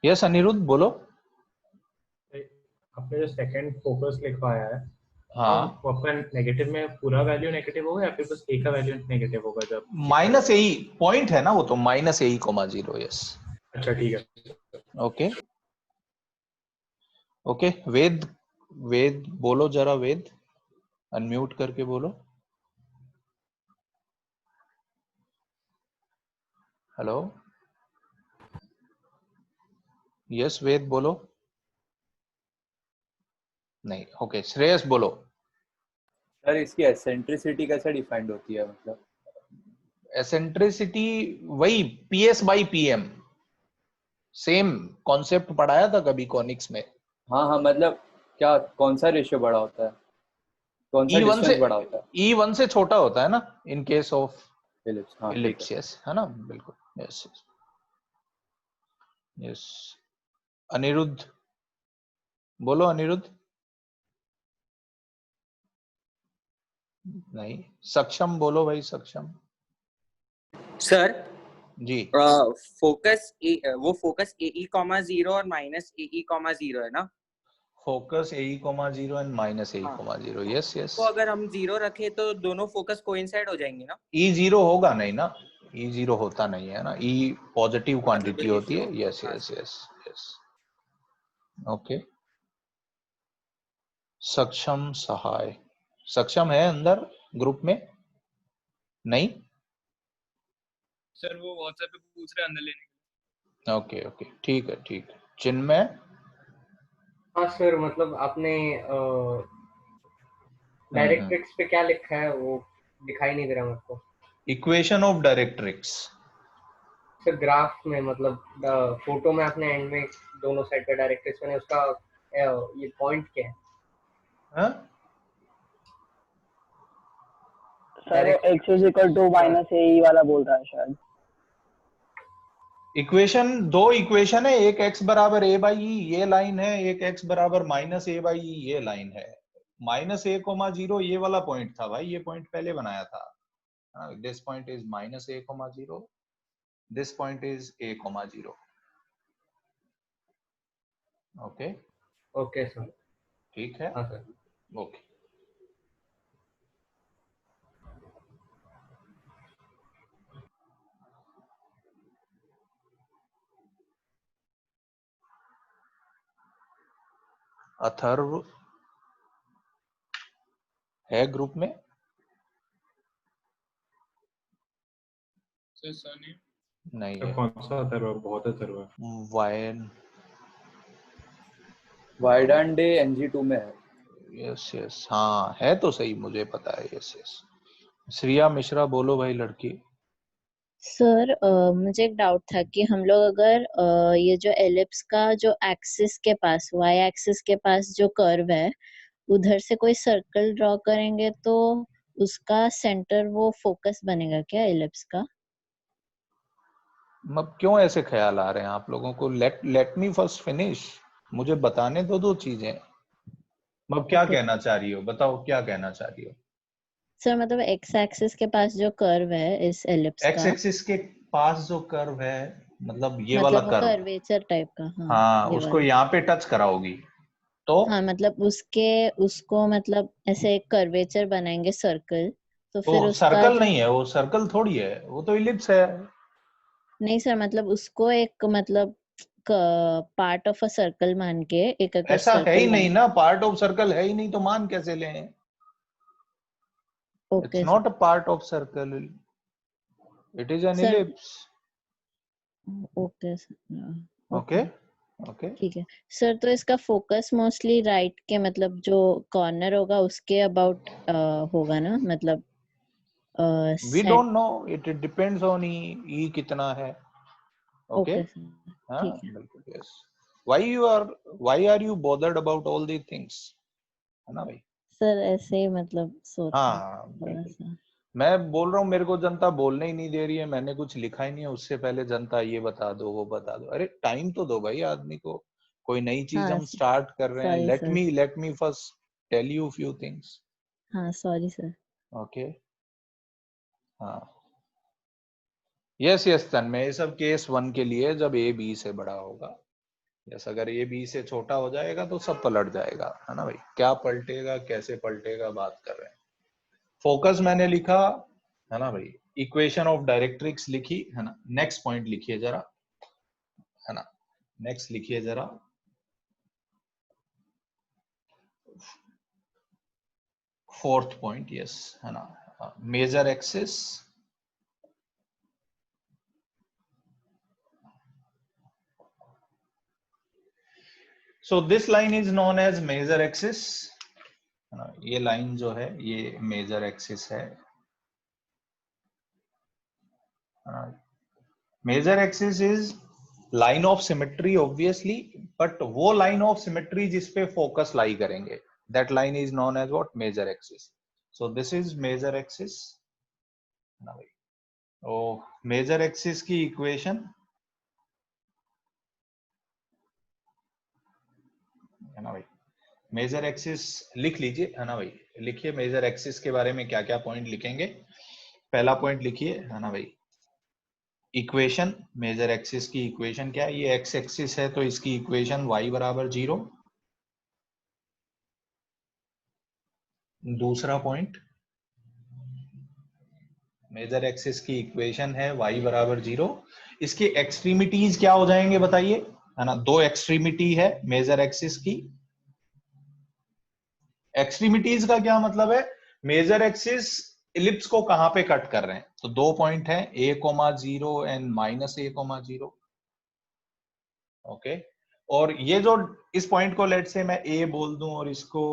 Yes Anirudh बोलो। आपने जो सेकंड फोकस लिखवाया है, हाँ, वो आपका नेगेटिव में पूरा वैल्यू नेगेटिव होगा या फिर बस एक का वैल्यू नेगेटिव होगा जब माइनस ए पॉइंट है ना वो, तो माइनस ए कोमा 0। यस, अच्छा ठीक है। Okay okay. वेद, वेद बोलो जरा, वेद अनम्यूट करके बोलो। हेलो, यस वेद बोलो। नहीं, ओके श्रेयस बोलो। सर इसकी एसेंट्रिसिटी कैसे डिफाइंड होती है, मतलब एसेंट्रिसिटी वही PS by PM, same concept पढ़ाया था कभी कॉनिक्स में। हाँ हाँ, मतलब क्या कौन सा रेशियो बड़ा होता है, कौन सा E1 से डिस्टेंस बड़ा होता है? E1 से छोटा होता है ना इन केस ऑफ एलिप्स, हाँ ठीक है। इलिप्स। यस है ना, बिल्कुल। Yes yes. अनिरुद्ध बोलो, अनिरुद्ध। नहीं, सक्षम बोलो भाई, सक्षम सर जी। फोकस वो फोकस ए कॉमा 0 और माइनस ए कॉमा 0 है ना? Focus A comma 0 and minus A comma 0। Yes yes. तो अगर हम 0 रखे तो दोनों फोकस कोइंसाइड हो जाएंगे ना? E0 होगा नहीं ना, E0 होता नहीं है ना, E पॉजिटिव क्वांटिटी होती है। यस हाँ यस यस यस, ओके। सक्षम सहाय, सक्षम है अंदर ग्रुप में? नहीं, सर वो व्हाट्सएप पे पूछ रहे हैं अंदर लेने के ओके ओके, ठीक है ठीक है। चिन्मय, हाँ सर, मतलब आपने डायरेक्ट्रिक्स पे क्या लिखा है वो दिखाई नहीं दे रहा मुझको। Equation of directrix. Sir graph में, मतलब फोटो में आपने एंड में दोनों साइड पे डायरेक्ट्रिक्स में उसका ये पॉइंट क्या है? हाँ, sir x is equal to minus a वाला बोल रहा है शायद। इक्वेशन, दो इक्वेशन है, एक x बराबर a बाई ई ये लाइन है, एक x बराबर माइनस ए बाई ई ये लाइन है। माइनस ए कोमा 0 ये वाला पॉइंट था भाई, ये पॉइंट पहले बनाया था। This point is minus A comma 0, this point is a comma 0। Okay okay sir, ठीक है, हाँ सर। ओके। अथर्व है ग्रुप में? सर सनी नहीं तो है। कौन सा अथर्व? बहुत अथर्व है। वायन, वाइडान डे NG2 में है। यस यस, हाँ है तो सही, मुझे पता है। Yes yes. श्रिया मिश्रा बोलो भाई, लड़की। सर मुझे एक डाउट था कि हम लोग अगर ये जो एलिप्स का जो एक्सिस के पास, वाई एक्सिस के पास जो कर्व है उधर से कोई सर्कल ड्रॉ करेंगे तो उसका सेंटर वो फोकस बनेगा क्या एलिप्स का? अब क्यों ऐसे ख्याल आ रहे हैं आप लोगों को? लेट मी फर्स्ट फिनिश, मुझे बताने दो चीजें। अब क्या कहना चाह रही हो, बताओ क्या कहना चाह रही हो? सर मतलब एक्स एक्सिस के पास जो कर्व है इस एलिप्स एक्स का, एक्सिस के पास जो कर्व है, मतलब ये वाला मतलब वो कर्व, कर्वेचर टाइप का, हाँ हाँ ये उसको वाला। यहाँ पे टच कराओगी तो हाँ मतलब उसको मतलब ऐसे एक कर्वेचर बनाएंगे सर्कल, तो वो फिर उसका सर्कल जो, नहीं है, वो सर्कल थोड़ी है, वो तो इलिप्स है। नहीं सर मतलब उसको एक मतलब पार्ट ऑफ अ सर्कल मान के एक अगर ऐसा है ही सर्कल नहीं बना। ना, पार्ट ऑफ सर्कल है ही नहीं तो मान कैसे लें? It's okay not a part of circle, it is an sir, ellipse. Okay sir, okay okay okay. ठीक है सर। तो इसका फोकस मोस्टली राइट के मतलब जो कॉर्नर होगा उसके अबाउट होगा ना, मतलब we sent. Don't know, it depends on e कितना है। ओके, ओके सर, हाँ ठीक है बिल्कुल। Yes, why are you bothered about all the things, है ना भाई? सर, ऐसे ही मतलब सोच रहे हाँ थोड़ा बिल्कुल। सा। मैं बोल रहा हूँ, मेरे को जनता बोलने ही नहीं दे रही है, मैंने कुछ लिखा ही नहीं है, उससे पहले जनता ये बता दो वो बता दो। अरे टाइम तो दो भाई आदमी को, कोई नई चीज हाँ हम स्टार्ट कर रहे हैं। Sorry sir, let me first tell you few things. हाँ सॉरी सर। ओके, हाँ यस यस तन्मय, ये सब केस 1 के लिए जब ए बी से बड़ा होगा। यस, अगर ए बी से छोटा हो जाएगा तो सब पलट जाएगा, है ना भाई। क्या पलटेगा, कैसे पलटेगा, बात कर रहे हैं। फोकस मैंने लिखा, है ना भाई। इक्वेशन ऑफ डायरेक्ट्रिक्स लिखी, है ना। नेक्स्ट पॉइंट लिखिए जरा, है ना। नेक्स्ट लिखिए जरा, फोर्थ पॉइंट, यस, है ना। Major axis, so this line is known as major axis, है ना। ये लाइन जो है ये मेजर एक्सिस है। Major axis is line of symmetry obviously, but वो लाइन ऑफ सिमेट्री जिसपे फोकस लाई करेंगे, that line is known as what, major axis. So this is major axis, है ना भाई। ओ मेजर एक्सिस की इक्वेशन, है ना भाई। मेजर एक्सिस लिख लीजिए, है ना भाई। लिखिए मेजर एक्सिस के बारे में क्या क्या पॉइंट लिखेंगे। पहला पॉइंट लिखिए, है ना भाई, इक्वेशन। मेजर एक्सिस की इक्वेशन क्या है, ये एक्स एक्सिस है तो इसकी इक्वेशन y बराबर 0। दूसरा पॉइंट, मेजर एक्सिस की इक्वेशन है y बराबर 0। इसके एक्सट्रीमिटीज क्या हो जाएंगे बताइए, है ना। दो एक्सट्रीमिटी है मेजर एक्सिस की। एक्सट्रीमिटीज का क्या मतलब है, मेजर एक्सिस इलिप्स को कहां पे कट कर रहे हैं, तो दो पॉइंट है, a,0 एंड -a,0। ओके, और ये जो इस पॉइंट को लेट से मैं a बोल दूं और इसको,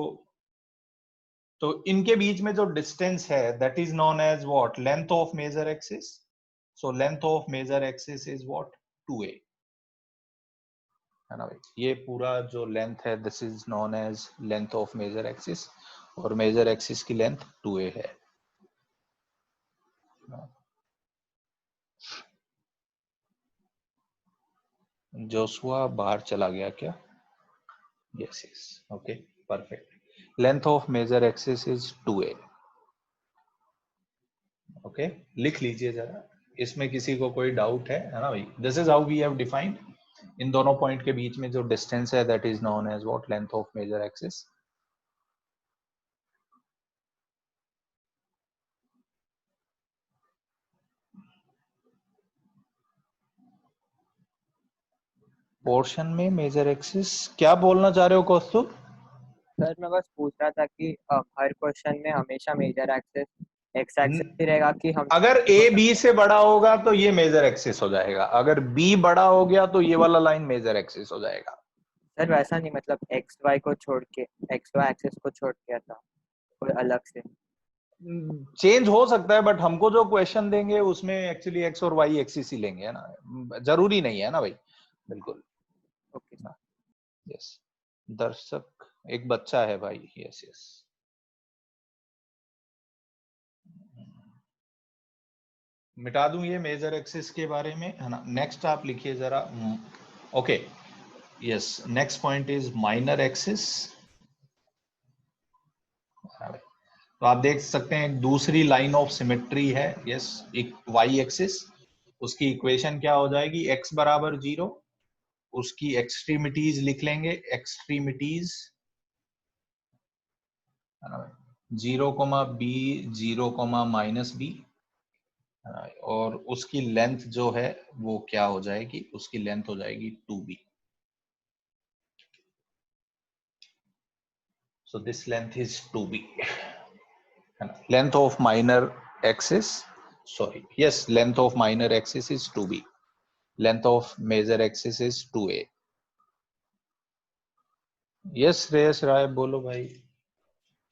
तो इनके बीच में जो डिस्टेंस है that is known as what, length of major axis. So length of major axis is what, 2a, है ना भाई। ये पूरा जो लेंथ है this is known as length of major axis, और मेजर एक्सिस की लेंथ 2a है। जोशुआ बाहर चला गया क्या? Yes yes, okay, perfect. Length of major axis is 2a। Okay, लिख लीजिए जरा, इसमें किसी को कोई डाउट है ना भाई। This is how we have defined, इन दोनों पॉइंट के बीच में जो डिस्टेंस है that is known as what, length of major axis. Portion में मेजर एक्सिस क्या बोलना चाह रहे हो कौस्तुभ? सर मैं बस पूछ रहा था कि हर क्वेश्चन में हमेशा मेजर एक्सिस एक्स एक्सिस ही रहेगा कि हम, अगर ए बी से बड़ा होगा तो ये मेजर एक्सिस हो जाएगा, अगर बी बड़ा हो गया तो ये वाला लाइन मेजर एक्सिस हो जाएगा। सर वैसा नहीं, मतलब एक्स वाई को छोड़ के, एक्स वाई एक्सिस को छोड़ के था कोई अलग से चेंज हो सकता है, बट हमको जो क्वेश्चन देंगे उसमें एक्चुअली एक्स और वाई एक्सिस ही लेंगे, है ना। जरूरी नहीं है ना भाई, बिल्कुल। ओके ना, यस। दर्शक एक बच्चा है भाई, यस यस। मिटा दूं ये मेजर एक्सिस के बारे में, है ना। नेक्स्ट आप लिखिए जरा, okay, yes. Next point is minor axis. तो आप देख सकते हैं एक दूसरी लाइन ऑफ सिमेट्री है, यस, एक वाई एक्सिस। उसकी इक्वेशन क्या हो जाएगी, x बराबर 0, उसकी एक्सट्रीमिटीज लिख लेंगे, एक्सट्रीमिटीज 0,b 0,-b, और उसकी लेंथ जो है वो क्या हो जाएगी, उसकी लेंथ हो जाएगी 2b। So this length is 2b, length of minor axis, sorry, yes, length of minor axis is 2b, length of major axis is 2a। yes, Shreyas Rai बोलो भाई।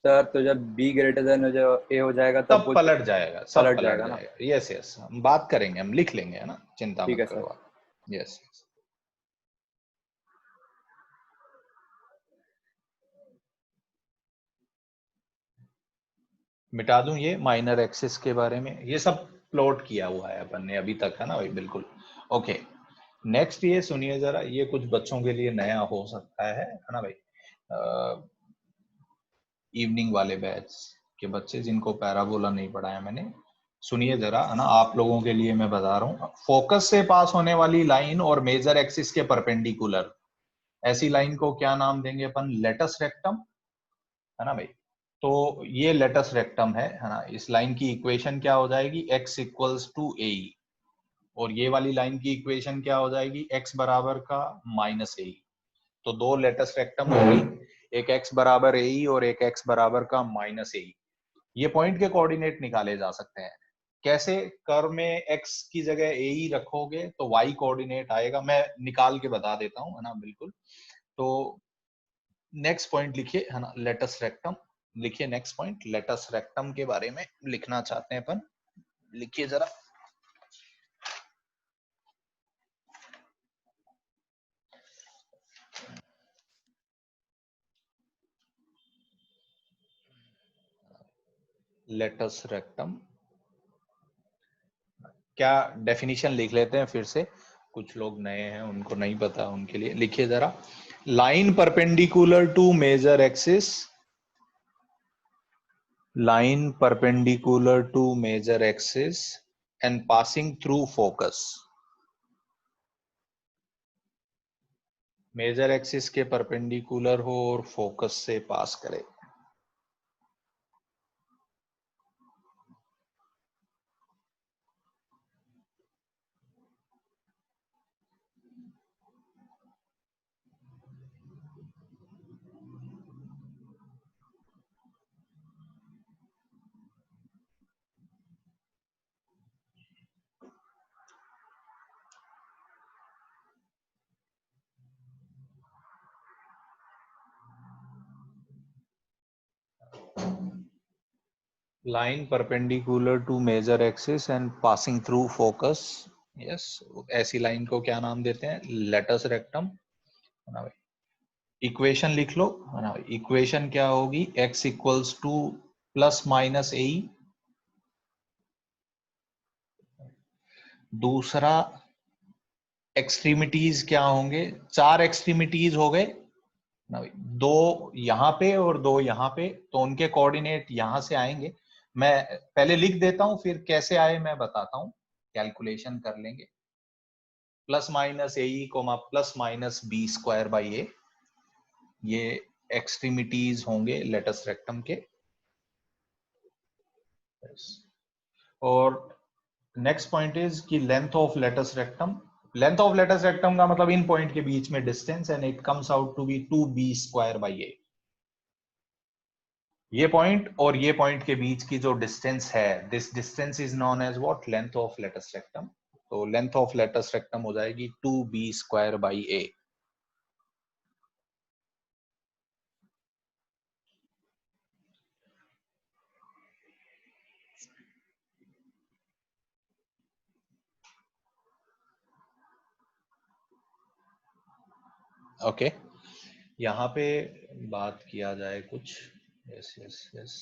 सर तो जब b ग्रेटर देन a हो जाएगा तब वो पलट जाएगा, सब पलट जाएगा जाएगा। ना। यस यस, हम बात करेंगे, हम लिख लेंगे, है ना, चिंता ठीक मत है करो सर। आप। यस यस, मिटा दूं ये माइनर एक्सिस के बारे में, ये सब प्लॉट किया हुआ है अपन ने अभी तक, है ना भाई, बिल्कुल। ओके, नेक्स्ट ये सुनिए जरा, ये कुछ बच्चों के लिए नया हो सकता है ना भाई। इवनिंग वाले बैच के बच्चे जिनको पैराबोला नहीं पढ़ाया मैंने, सुनिए जरा, है ना। आप लोगों के लिए मैं बता रहा हूँ, फोकस से पास होने वाली लाइन और मेजर एक्सिस के परपेंडिकुलर, ऐसी लाइन को क्या नाम देंगे अपन? लेटस रेक्टम, है ना भाई। तो ये लेटस रेक्टम है ना। इस लाइन की इक्वेशन क्या हो जाएगी? x इक्वल्स टू ए, और ये वाली लाइन की इक्वेशन क्या हो जाएगी? x बराबर का माइनस ए। तो दो लेटस रेक्टम होगी, एक x बराबर ए और एक x बराबर का माइनस ए। ये पॉइंट के कोऑर्डिनेट निकाले जा सकते हैं। कैसे? कर्व में x की जगह ए रखोगे तो y कोऑर्डिनेट आएगा, मैं निकाल के बता देता हूं, है ना, बिल्कुल। तो नेक्स्ट पॉइंट लिखिए, है ना, लेटस रेक्टम लिखिए। नेक्स्ट पॉइंट लेटस रेक्टम के बारे में लिखना चाहते हैं अपन, लिखिए जरा। लेटस रेक्टम, क्या डेफिनेशन लिख लेते हैं फिर से, कुछ लोग नए हैं उनको नहीं पता, उनके लिए लिखिए जरा। Line perpendicular to major axis, line perpendicular to major axis and passing through focus। Major axis के परपेंडिकुलर हो और फोकस से पास करे। Line perpendicular to major axis and passing through focus। Yes, ऐसी लाइन को क्या नाम देते हैं? लेटस रेक्टम, है ना भाई। इक्वेशन लिख लो, है ना भाई। इक्वेशन क्या होगी? x equals to plus minus a. दूसरा, एक्सट्रीमिटीज क्या होंगे? 4 एक्सट्रीमिटीज हो गए ना भाई, 2 यहाँ पे और 2 यहाँ पे, तो उनके कोऑर्डिनेट यहां से आएंगे। मैं पहले लिख देता हूं, फिर कैसे आए मैं बताता हूं, कैलकुलेशन कर लेंगे। Plus minus A comma plus minus b square by a, ये एक्सट्रीमिटीज होंगे लेटस रेक्टम के। और नेक्स्ट पॉइंट इज कि length of latus rectum, length of latus rectum का मतलब इन पॉइंट के बीच में distance, and it comes out to be 2b square by a. ये पॉइंट और ये पॉइंट के बीच की जो डिस्टेंस है, this distance is known as what? Length of latus rectum. तो लेंथ ऑफ लेटस रेक्टम हो जाएगी 2b square by A. Okay, यहाँ पे बात किया जाए कुछ। यस यस यस,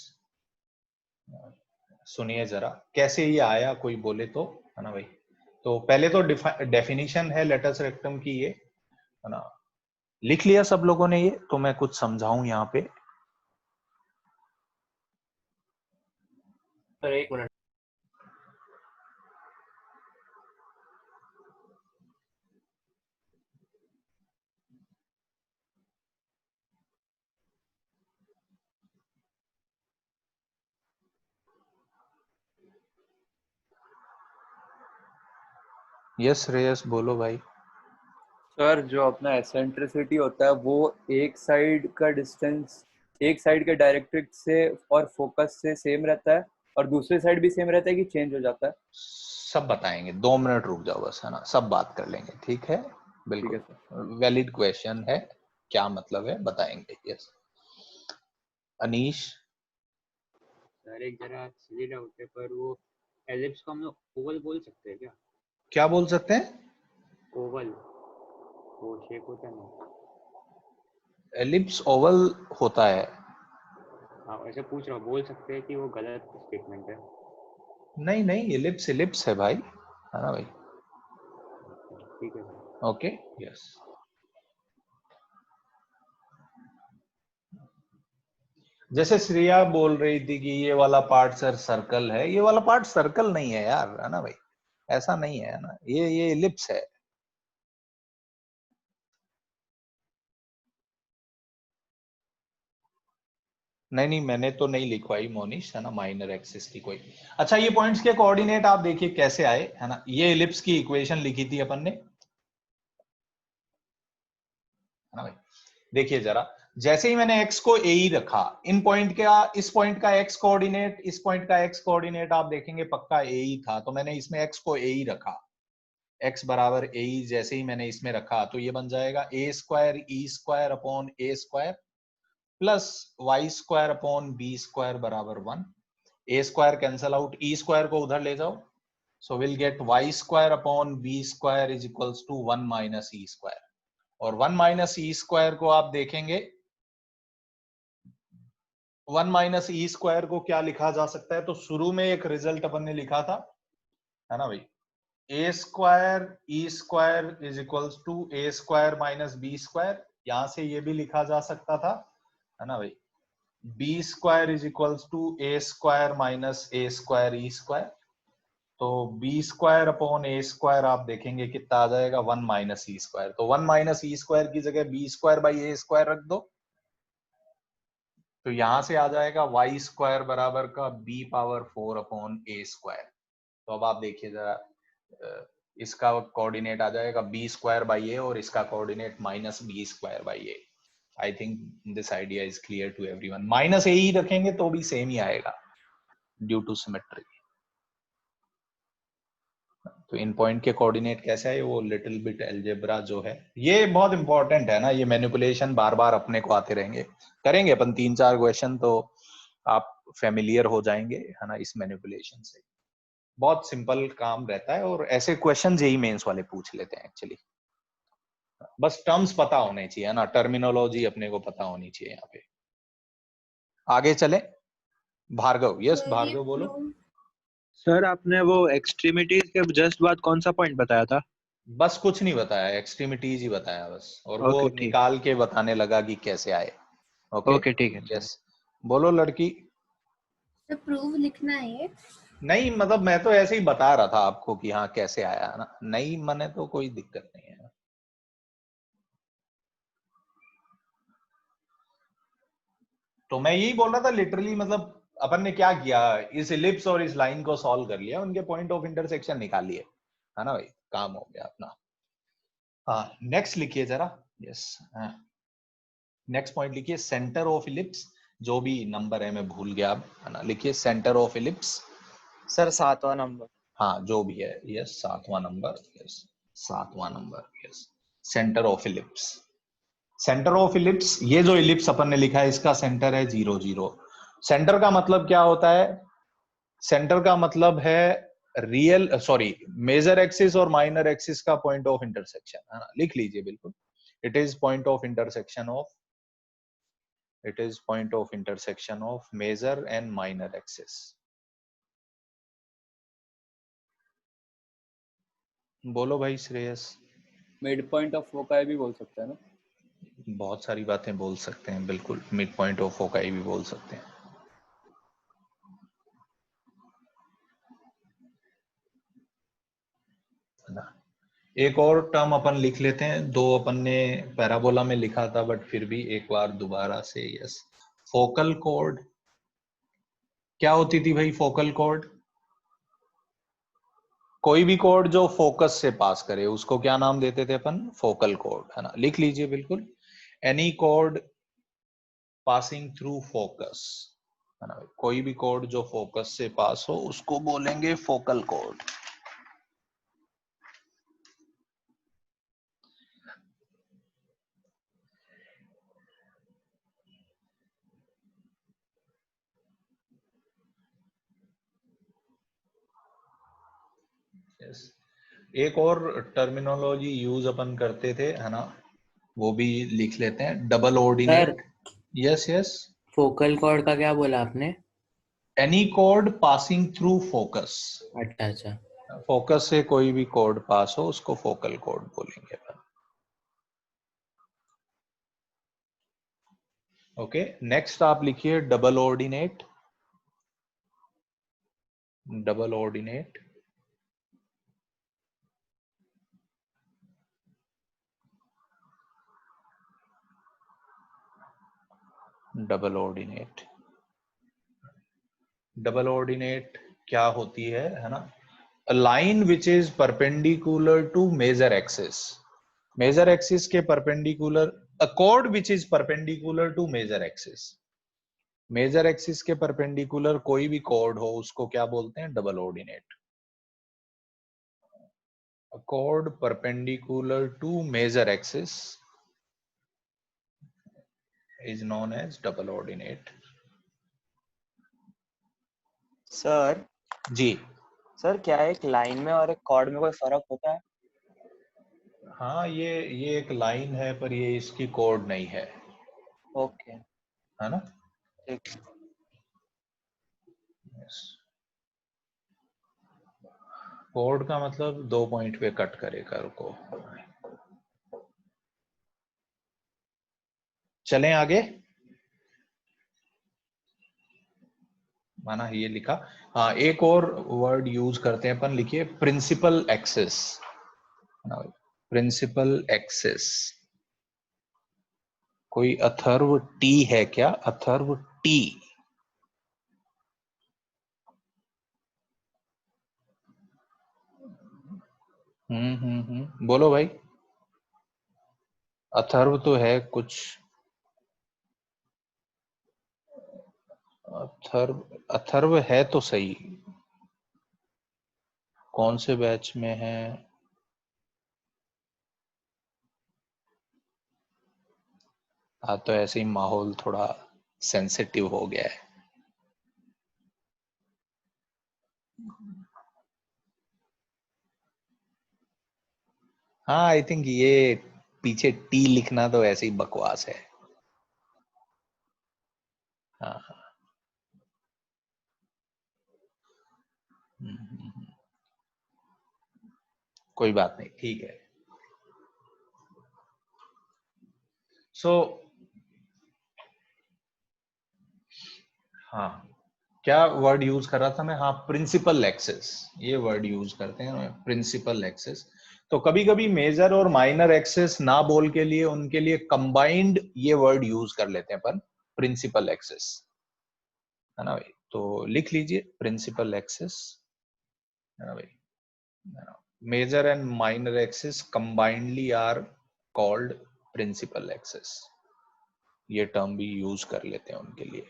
सुनिए जरा कैसे ये आया, कोई बोले तो, है ना भाई। तो पहले तो डेफिनेशन है लेटस रेक्टम की, ये, है ना। लिख लिया सब लोगों ने ये? तो मैं कुछ समझाऊं यहाँ पे। सर एक मिनट। यस श्रेयस बोलो भाई। सर जो अपना एसेंट्रिसिटी होता है वो एक साइड का डिस्टेंस, एक साइड के डायरेक्ट्रिक्स से और फोकस से सेम रहता है, और दूसरे साइड भी सेम रहता है कि चेंज हो जाता है? सब बताएंगे, 2 मिनट रुक जाओ बस, है ना, सब बात कर लेंगे, ठीक है। बिल्कुल वैलिड क्वेश्चन है, क्या मतलब है बताएंगे। यस अनीश। सर एक जरा सिली डाउट है, पर वो एलिप्स को हम लोग ओवल बोल सकते हैं क्या? क्या बोल सकते हैं? ओवल, वो शेप होता है ना। एलिप्स ओवल होता है? हाँ ऐसे पूछ रहा हूँ, बोल सकते हैं कि वो गलत स्टेटमेंट है? नहीं नहीं, एलिप्स एलिप्स है भाई, है ना भाई। ठीक है। Okay yes. जैसे श्रेया बोल रही थी कि ये वाला पार्ट सर सर्कल है, ये वाला पार्ट सर्कल नहीं है यार, है ना भाई, ऐसा नहीं है ना, ये एलिप्स है। नहीं नहीं, मैंने तो नहीं लिखवाई मोनिश, है ना, माइनर एक्सिस की कोई। अच्छा, ये पॉइंट्स के कोऑर्डिनेट आप देखिए कैसे आए, है ना। ये एलिप्स की इक्वेशन लिखी थी अपन ने, है ना भाई। देखिए जरा, जैसे ही मैंने x को a ही रखा, इन पॉइंट का, इस पॉइंट का x कोऑर्डिनेट, इस पॉइंट का x कोऑर्डिनेट आप देखेंगे पक्का a ही था, तो मैंने इसमें x को a ही रखा। x बराबर a ही जैसे ही मैंने इसमें रखा, तो ये बन जाएगा a square e square upon a square plus y square upon b square बराबर 1। a square cancel out, e square को उधर ले जाओ, so will get y square upon b square is equals to 1 minus e square. और 1 minus E square को आप देखेंगे, 1 minus E square को क्या लिखा जा सकता है, तो शुरू में एक रिजल्ट अपन ने लिखा था, है ना भाई, a square e square is equals to a square minus b square. यहां से ये भी लिखा जा सकता था, है ना भाई, b square is equals to a square minus a square e square. तो b square upon a square आप देखेंगे कितना आ जाएगा, 1 माइनस ई स्क्वायर। तो 1 माइनस ई स्क्वायर की जगह b square by a square रख दो, तो यहां से आ जाएगा y स्क्वायर बराबर का b power 4 upon a square. तो अब आप देखिए जरा, इसका कोऑर्डिनेट आ जाएगा b स्क्वायर बाई ए और इसका coordinate minus b square by a. I think this idea is clear to everyone. Minus a ही रखेंगे तो भी सेम ही आएगा ड्यू टू सिमेट्री। तो इन पॉइंट के कोऑर्डिनेट कैसे है, वो लिटिल बिट अलजेब्रा जो है, ये बहुत इंपॉर्टेंट है ना। ये मैनिपुलेशन बार बार अपने को आते रहेंगे, करेंगे अपन 3-4 क्वेश्चन तो आप फेमिलियर हो जाएंगे, है ना, इस मैनिपुलेशन से। बहुत सिंपल काम रहता है, और ऐसे क्वेश्चन जेई मेंस वाले पूछ लेते हैं एक्चुअली। बस टर्म्स पता होने चाहिए, है ना, टर्मिनोलॉजी अपने को पता होनी चाहिए। यहाँ पे आगे चले, भार्गव। यस भार्गव बोलो। सर आपने वो एक्सट्रीमिटीज के जस्ट बाद कौन सा पॉइंट बताया था? बस कुछ नहीं बताया, एक्सट्रीमिटीज ही बताया बस, और वो ओके ठीक, निकाल के बताने लगा कि कैसे आए। ओके ठीक है। यस, बोलो लड़की। तो प्रूव लिखना है? नहीं मतलब मैं तो ऐसे ही बता रहा था आपको कि हाँ कैसे आया, ना नहीं मने तो कोई दिक्कत नहीं है। तो मैं यही बोल रहा था लिटरली, मतलब अपन ने क्या किया, इस इलिप्स और इस लाइन को सॉल्व कर लिया, उनके पॉइंट ऑफ इंटरसेक्शन निकाल लिए, है ना भाई, काम हो गया अपना। हाँ नेक्स्ट लिखिए जरा। यस, नेक्स्ट पॉइंट लिखिए, सेंटर ऑफ इलिप्स, जो भी नंबर है मैं भूल गया अब, है ना, लिखिए सेंटर ऑफ इलिप्स। सर 7वां नंबर। हाँ जो भी है, यस 7वां नंबर, यस 7वां number, yes centre of ellipse. Centre of ellipse, ये जो इलिप्स अपन ने लिखा है इसका सेंटर है 0 0। सेंटर का मतलब क्या होता है, सेंटर का मतलब है रियल सॉरी मेजर एक्सिस और माइनर एक्सिस का पॉइंट ऑफ इंटरसेक्शन, है ना, लिख लीजिए बिल्कुल। It is point of intersection of, it is point of intersection of major and minor axis। बोलो भाई Shreyas. Mid point of foci भी बोल सकते हैं ना? बहुत सारी बातें बोल सकते हैं, बिल्कुल मिड पॉइंट ऑफ फोकाई भी बोल सकते हैं। एक और टर्म अपन लिख लेते हैं, दो अपन ने पैराबोला में लिखा था बट फिर भी एक बार दोबारा से। Yes, focal cord. क्या होती थी भाई फोकल कॉर्ड? कोई भी कॉर्ड जो फोकस से पास करे उसको क्या नाम देते थे अपन? फोकल कॉर्ड, है ना, लिख लीजिए बिल्कुल। Any cord passing through focus, है ना, कोई भी कॉर्ड जो फोकस से पास हो उसको बोलेंगे फोकल कॉर्ड। yes. एक और टर्मिनोलॉजी यूज अपन करते थे, है ना, वो भी लिख लेते हैं, double ordinate. Yes yes, focal cord का क्या बोला आपने? Any cord passing through focus. अच्छा, फोकस से कोई भी कॉर्ड पास हो उसको फोकल कॉर्ड बोलेंगे अपन। ओके नेक्स्ट आप लिखिए double ordinate. Double ordinate, double ordinate. Double ordinate क्या होती है ना? A line which is perpendicular to major axis. Major axis के perpendicular, a chord which is perpendicular to major axis. Major axis के perpendicular कोई भी chord हो उसको क्या बोलते हैं? Double ordinate. A chord perpendicular to major axis is known as double ordinate. Sir ji sir क्या एक लाइन में और एक कॉर्ड में कोई फर्क होता है? हाँ, ये एक लाइन है पर ये इसकी chord नहीं है, ओके है ना? ठीक। Yes. कोड का मतलब 2 पॉइंट पे कट करेगा। रुको, चलें आगे। माना ये लिखा। हाँ, एक और वर्ड यूज करते हैं अपन, लिखिए प्रिंसिपल एक्सेस। प्रिंसिपल एक्सेस कोई अथर्व टी है क्या? अथर्व टी? बोलो भाई। अथर्व तो है कुछ। अथर्व है तो सही। कौन से बैच में है? हाँ, तो ऐसे ही माहौल थोड़ा सेंसिटिव हो गया है। हाँ, आई थिंक ये पीछे टी लिखना तो ऐसे ही बकवास है। हाँ, कोई बात नहीं, ठीक है। सो हाँ, क्या वर्ड यूज कर रहा था मैं? हाँ, प्रिंसिपल एक्सेस, ये वर्ड यूज करते हैं, प्रिंसिपल एक्सेस। तो कभी कभी मेजर और माइनर एक्सेस ना बोल के लिए उनके लिए कंबाइंड ये वर्ड यूज कर लेते हैं अपन, प्रिंसिपल एक्सेस, है ना भाई? तो लिख लीजिए प्रिंसिपल एक्सेस, है ना भाई? Major and minor axis combinedly are called principal axis. ये टर्म भी यूज कर लेते हैं उनके लिए।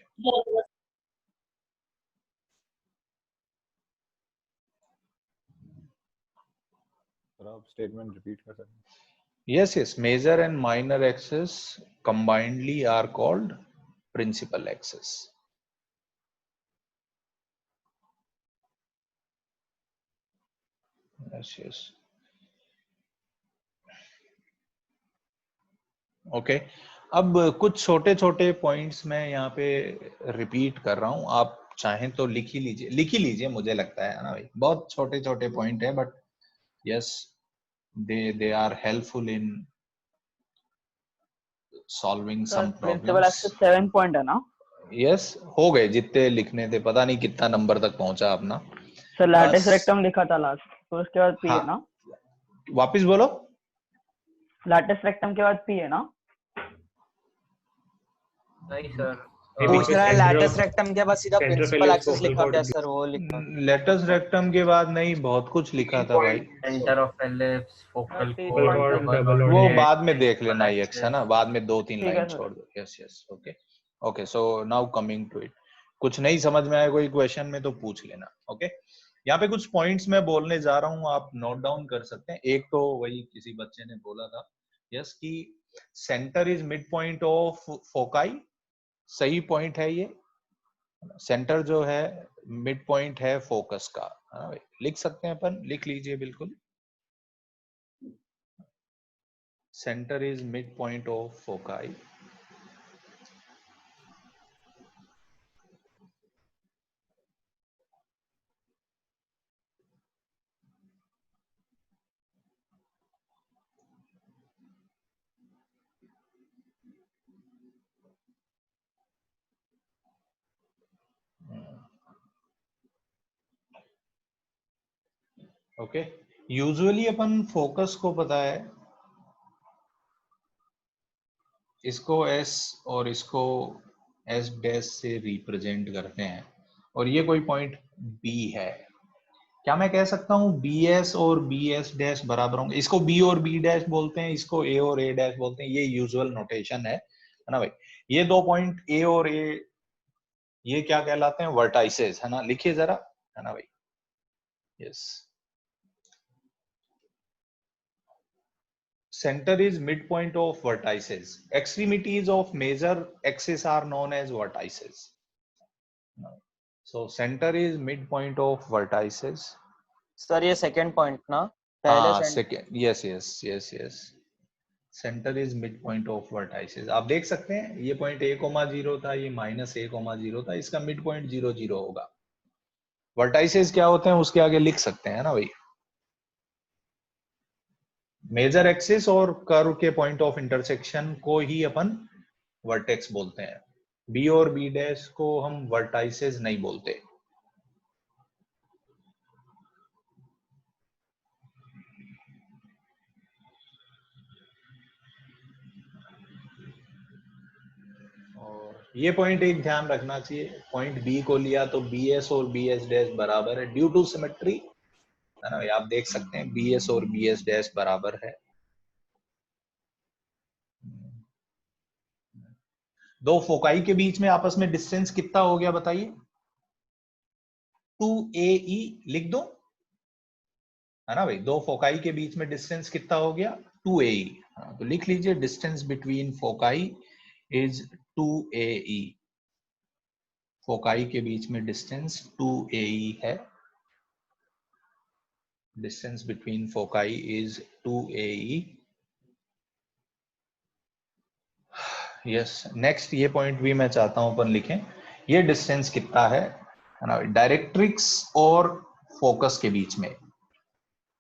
आप स्टेटमेंट रिपीट कर सकते हैं? Yes, yes. Major and minor axis combinedly are called principal axis. Yes, yes. Okay, अब कुछ छोटे छोटे पॉइंट्स मैं यहाँ पे रिपीट कर रहा हूँ, आप चाहें तो लिख ही लीजिए, मुझे लगता है ना भाई? बहुत छोटे छोटे पॉइंट है, but yes, they are helpful in solving some principal problems. Axes 7 point है ना? यस, हो गए जितने लिखने थे, पता नहीं कितना नंबर तक पहुंचा अपना। सर लैटिस रेक्टम लिखा था लास्ट, तो उसके बाद पी हाँ, है ना? वापिस बोलो। लैटिस रेक्टम के बाद पी है ना? नहीं सर, पूछ रहा है लैटिस रेक्टम के बाद सीधा प्रिंसिपल एक्सेस लिखा क्या सर? वो लिखा लेटस रेक्टम के बाद नहीं, बहुत कुछ लिखा था भाई। सेंटर ऑफ एलिप्स, फोकल वो बाद में देख लेना, ये है ना, बाद में 2-3 ठीक है लाइन सर। छोड़ दो। Yes yes, okay okay. So now coming to it, कुछ नहीं समझ में आया कोई क्वेश्चन में तो पूछ लेना। ओके, यहाँ पे कुछ पॉइंट्स मैं बोलने जा रहा हूँ, आप नोट डाउन कर सकते हैं। एक तो वही किसी बच्चे ने बोला था, यस, कि centre is mid point of foci. सही पॉइंट है ये। सेंटर जो है मिड पॉइंट है फोकस का, है ना भाई? लिख सकते हैं अपन, लिख लीजिए बिल्कुल। Centre is mid point of foci. Okay, usually upon focus को पता है, इसको एस और इसको एस डैश से रिप्रेजेंट करते हैं, और ये कोई पॉइंट बी है, क्या मैं कह सकता हूं बी एस और बी एस डैश बराबर होंगे? इसको बी और बी डैश बोलते हैं, इसको ए और ए डैश बोलते हैं, ये यूजुअल नोटेशन है ना भाई। ये दो पॉइंट ए और ए, ये क्या कहलाते हैं? वर्टाइसेस, है ना, लिखिए जरा, है ना भाई। Yes, center is midpoint of vertices, extremities of major axis are known as vertices. So center is midpoint of vertices. Sir ये सेकंड पॉइंट ना, पहले हाँ second, yes yes yes yes, centre is mid point of vertices. आप देख सकते हैं ये point a,0 था, ये -a,0 था, इसका मिड पॉइंट 0 0 होगा। वर्टाइसेस क्या होते हैं उसके आगे लिख सकते हैं ना भाई, मेजर एक्सिस और कर्व के पॉइंट ऑफ इंटरसेक्शन को ही अपन वर्टेक्स बोलते हैं। बी और बी डैश को हम वर्टाइसेस नहीं बोलते। और ये पॉइंट एक ध्यान रखना चाहिए, पॉइंट बी को लिया तो बी एस और बी एस डैश बराबर है ड्यू टू सिमेट्री, है ना, आप देख सकते हैं बी एस और बी एस डैश बराबर है। दो फोकाई के बीच में आपस में डिस्टेंस कितना हो गया बताइए? 2AE लिख दो, है ना भाई। दो फोकाई के बीच में डिस्टेंस कितना हो गया? 2AE। तो लिख लीजिए distance between foci is 2AE। Foci के बीच में डिस्टेंस 2AE है, distance between foci is 2AE। Yes, next ये पॉइंट भी मैं चाहता हूं अपन लिखें, ये डिस्टेंस कितना है ना, डायरेक्ट्रिक्स और फोकस के बीच में,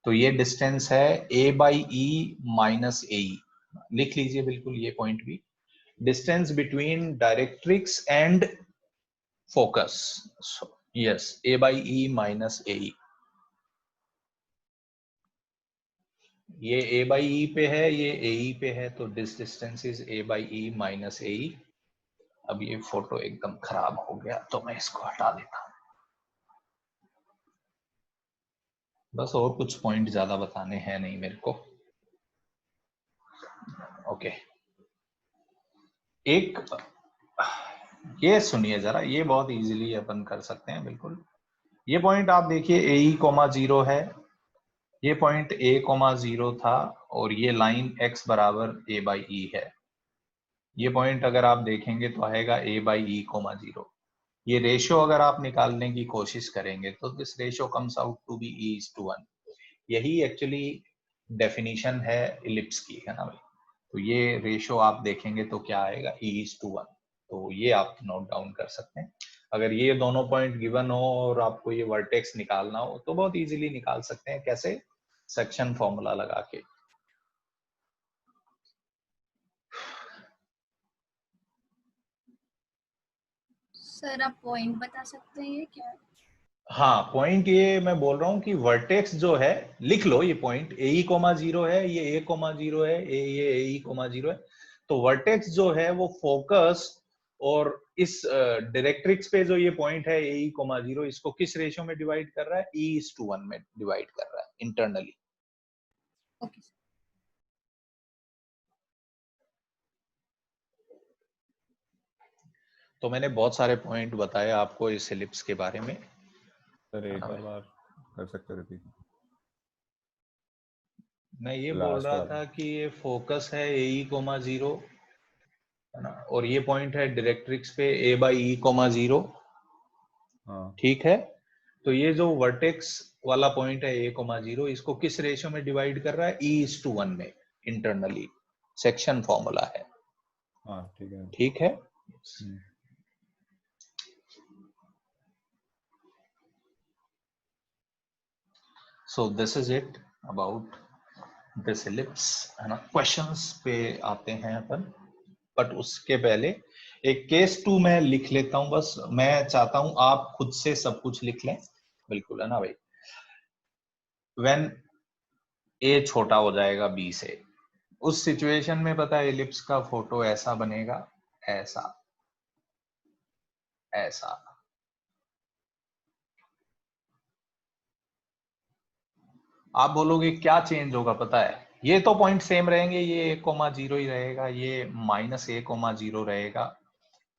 तो ये डिस्टेंस है A/E माइनस AE। लिख लीजिए बिल्कुल ये पॉइंट भी, distance between directrix and focus, yes, A/E minus AE। ये A/E पे है, ये AE पे है, तो this distance is A/E minus AE। अब ये फोटो एकदम खराब हो गया तो मैं इसको हटा देता हूं, बस और कुछ पॉइंट ज्यादा बताने हैं नहीं मेरे को। ओके, एक ये सुनिए जरा, ये बहुत इजीली अपन कर सकते हैं बिल्कुल। ये पॉइंट आप देखिए AE,0 है, ये पॉइंट A,0 था, और ये लाइन x बराबर A/E है। ये पॉइंट अगर आप देखेंगे तो आएगा A/E, 0। ये रेशियो अगर आप निकालने की कोशिश करेंगे तो this ratio comes out to be E:1। यही एक्चुअली डेफिनेशन है इलिप्स की, है ना भाई। तो ये रेशियो आप देखेंगे तो क्या आएगा? E:1। तो ये आप नोट डाउन कर सकते हैं। अगर ये दोनों पॉइंट गिवन हो और आपको ये वर्टेक्स निकालना हो तो बहुत इजीली निकाल सकते हैं। कैसे? सेक्शन फॉर्मूला लगा के। सर आप पॉइंट बता सकते हैं ये क्या है? हाँ, पॉइंट ये मैं बोल रहा हूँ कि वर्टेक्स जो है, लिख लो ये पॉइंट AE,0 है, ये A,0 है, ये AE,0 है। तो वर्टेक्स जो है वो फोकस और इस डायरेक्ट्रिक्स पे जो ये पॉइंट है AE,0, इसको किस रेशियो में डिवाइड कर रहा है? E:1 में डिवाइड कर रहा है इंटरनली। ओके। तो मैंने बहुत सारे पॉइंट बताए आपको इस एलिप्स के बारे में। सर एक बार कर सकते हो रिपीट? मैं ये बोल रहा था कि ये फोकस है AE,0, है ना, और ये पॉइंट है डायरेक्ट्रिक्स पे A/E,0। ठीक है, तो ये जो वर्टेक्स वाला पॉइंट है A,0, इसको किस रेशियो में डिवाइड कर रहा है? E:1 में इंटरनली। सेक्शन फॉर्मूला है। ठीक है, ठीक है। सो this is it about this ellipse, है ना। क्वेश्चंस पे आते हैं अपन, बट उसके पहले एक केस 2 मैं लिख लेता हूं। बस मैं चाहता हूं आप खुद से सब कुछ लिख लें, बिल्कुल, है ना भाई। व्हेन A छोटा हो जाएगा B से, उस सिचुएशन में पता है एलिप्स का फोटो ऐसा बनेगा, ऐसा, ऐसा, आप बोलोगे क्या चेंज होगा, पता है ये तो पॉइंट सेम रहेंगे, ये 1,0 ही रहेगा, ये -a,0 रहेगा,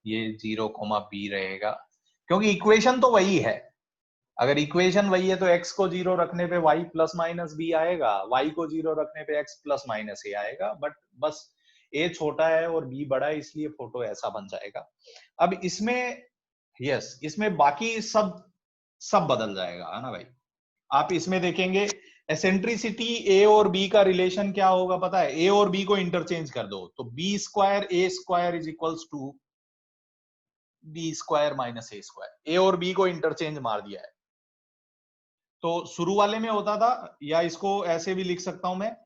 ये 0,b रहेगा, क्योंकि इक्वेशन तो वही है। अगर इक्वेशन वही है तो x को 0 रखने पे y ±b आएगा, y को 0 रखने पे x ±a आएगा, बट बस a छोटा है और b बड़ा है इसलिए फोटो ऐसा बन जाएगा। अब इसमें इसमें बाकी सब बदल जाएगा, है ना भाई। आप इसमें देखेंगे एसेंट्रिसिटी a और b का रिलेशन क्या होगा पता है, a और b को इंटरचेंज कर दो तो b² a² is equals to b² -a²। a और b को इंटरचेंज मार दिया है। तो शुरू वाले में होता था, या इसको ऐसे भी लिख सकता हूं मैं,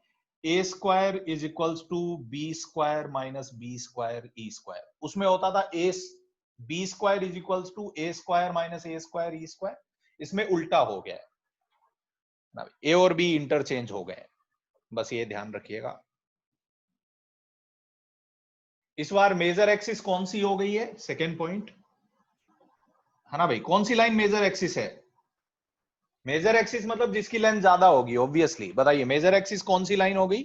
a² is equals to b² -b² e²। उसमें होता था b² is equals to a² -a² e²। इसमें उल्टा हो गया है, a और b इंटरचेंज हो गए, बस ये ध्यान रखिएगा। इस बार मेजर एक्सिस कौन सी हो गई है, सेकेंड पॉइंट है ना भाई। कौन सी लाइन मेजर एक्सिस है? मेजर एक्सिस मतलब जिसकी लेंथ ज्यादा होगी ऑब्वियसली। बताइए मेजर एक्सिस कौन सी लाइन हो गई?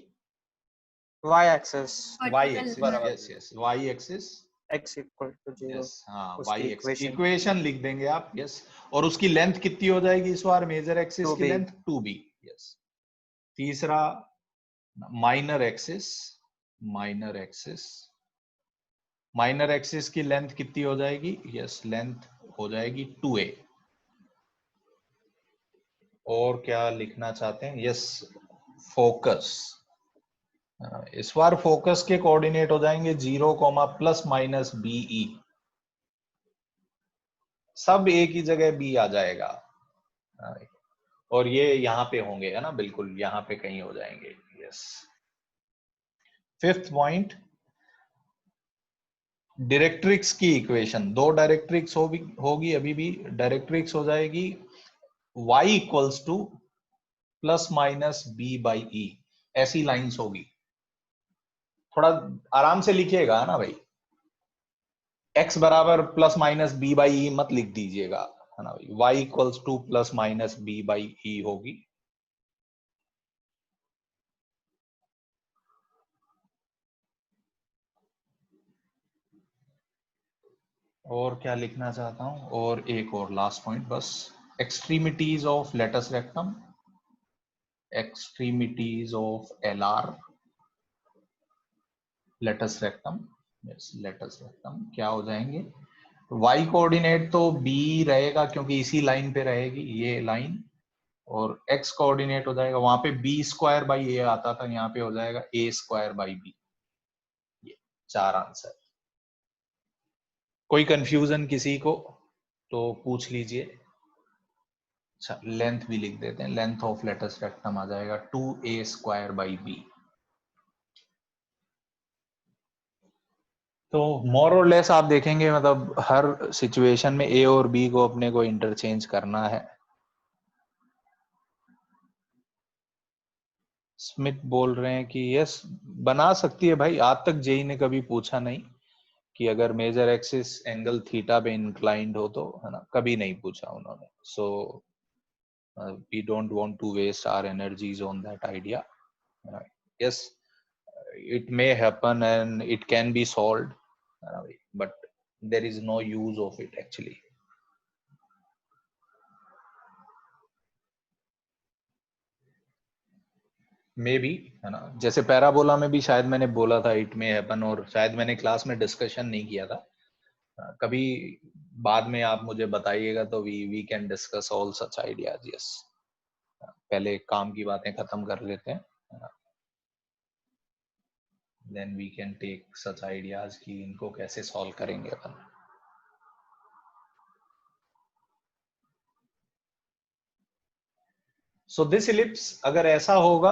y axis. y axis, yes y axis x equal to 0। हाँ y एक्सिस इक्वेशन लिख देंगे आप, यस। और उसकी लेंथ कितनी हो जाएगी इस बार मेजर एक्सिस की लेंथ? 2b, yes. तीसरा माइनर एक्सिस, माइनर एक्सिस की लेंथ कितनी हो जाएगी? यस लेंथ हो जाएगी 2a। और क्या लिखना चाहते हैं? Yes focus. इस बार फोकस के कोऑर्डिनेट हो जाएंगे 0, ±be। सब a की जगह b आ जाएगा और ये यहां पे होंगे, है ना, बिल्कुल यहां पे कहीं हो जाएंगे, यस। फिफ्थ पॉइंट, डायरेक्ट्रिक्स की इक्वेशन। दो डायरेक्ट्रिक्स होगी अभी भी। डायरेक्ट्रिक्स हो जाएगी y इक्वल्स टू ±b/e। ऐसी लाइंस होगी। थोड़ा आराम से लिखिएगा, है ना भाई। x बराबर ±b/e मत लिख दीजिएगा, है ना भाई। y इक्वल्स टू ±b/e होगी। और क्या लिखना चाहता हूं, और एक और लास्ट पॉइंट बस। Extremities of latus rectum, extremities of LR latus rectum, yes latus rectum क्या हो जाएंगे? y कोऑर्डिनेट तो b रहेगा क्योंकि इसी लाइन पे रहेगी ये लाइन, और x कोऑर्डिनेट हो जाएगा वहां पे b²/a आता था, यहाँ पे हो जाएगा a²/b। ये 4 आंसर। कोई कंफ्यूजन किसी को तो पूछ लीजिए। अच्छा लेंथ भी लिख देते हैं, लेंथ ऑफ लेटस रेक्टम आ जाएगा 2a²/b। तो मोर और लेस आप देखेंगे मतलब हर सिचुएशन में a और b को अपने को इंटरचेंज करना है। स्मिथ बोल रहे हैं कि यस बना सकती है भाई। आज तक जेई ने कभी पूछा नहीं कि अगर मेजर एक्सिस एंगल थीटा पे इंक्लाइंड हो तो, है ना, कभी नहीं पूछा उन्होंने। So we don't want to waste our energies on that idea. Yes it may happen and it can be solved, but there is no use of it actually. Maybe, है ना, जैसे पैराबोला में भी शायद मैंने बोला था it may happen, और शायद मैंने क्लास में डिस्कशन नहीं किया था। कभी बाद में आप मुझे बताइएगा तो we can discuss all such ideas. Yes, पहले काम की बातें खत्म कर लेते हैं, then we can take such ideas कि इनको कैसे सॉल्व करेंगे अपन। So this ellipse अगर ऐसा होगा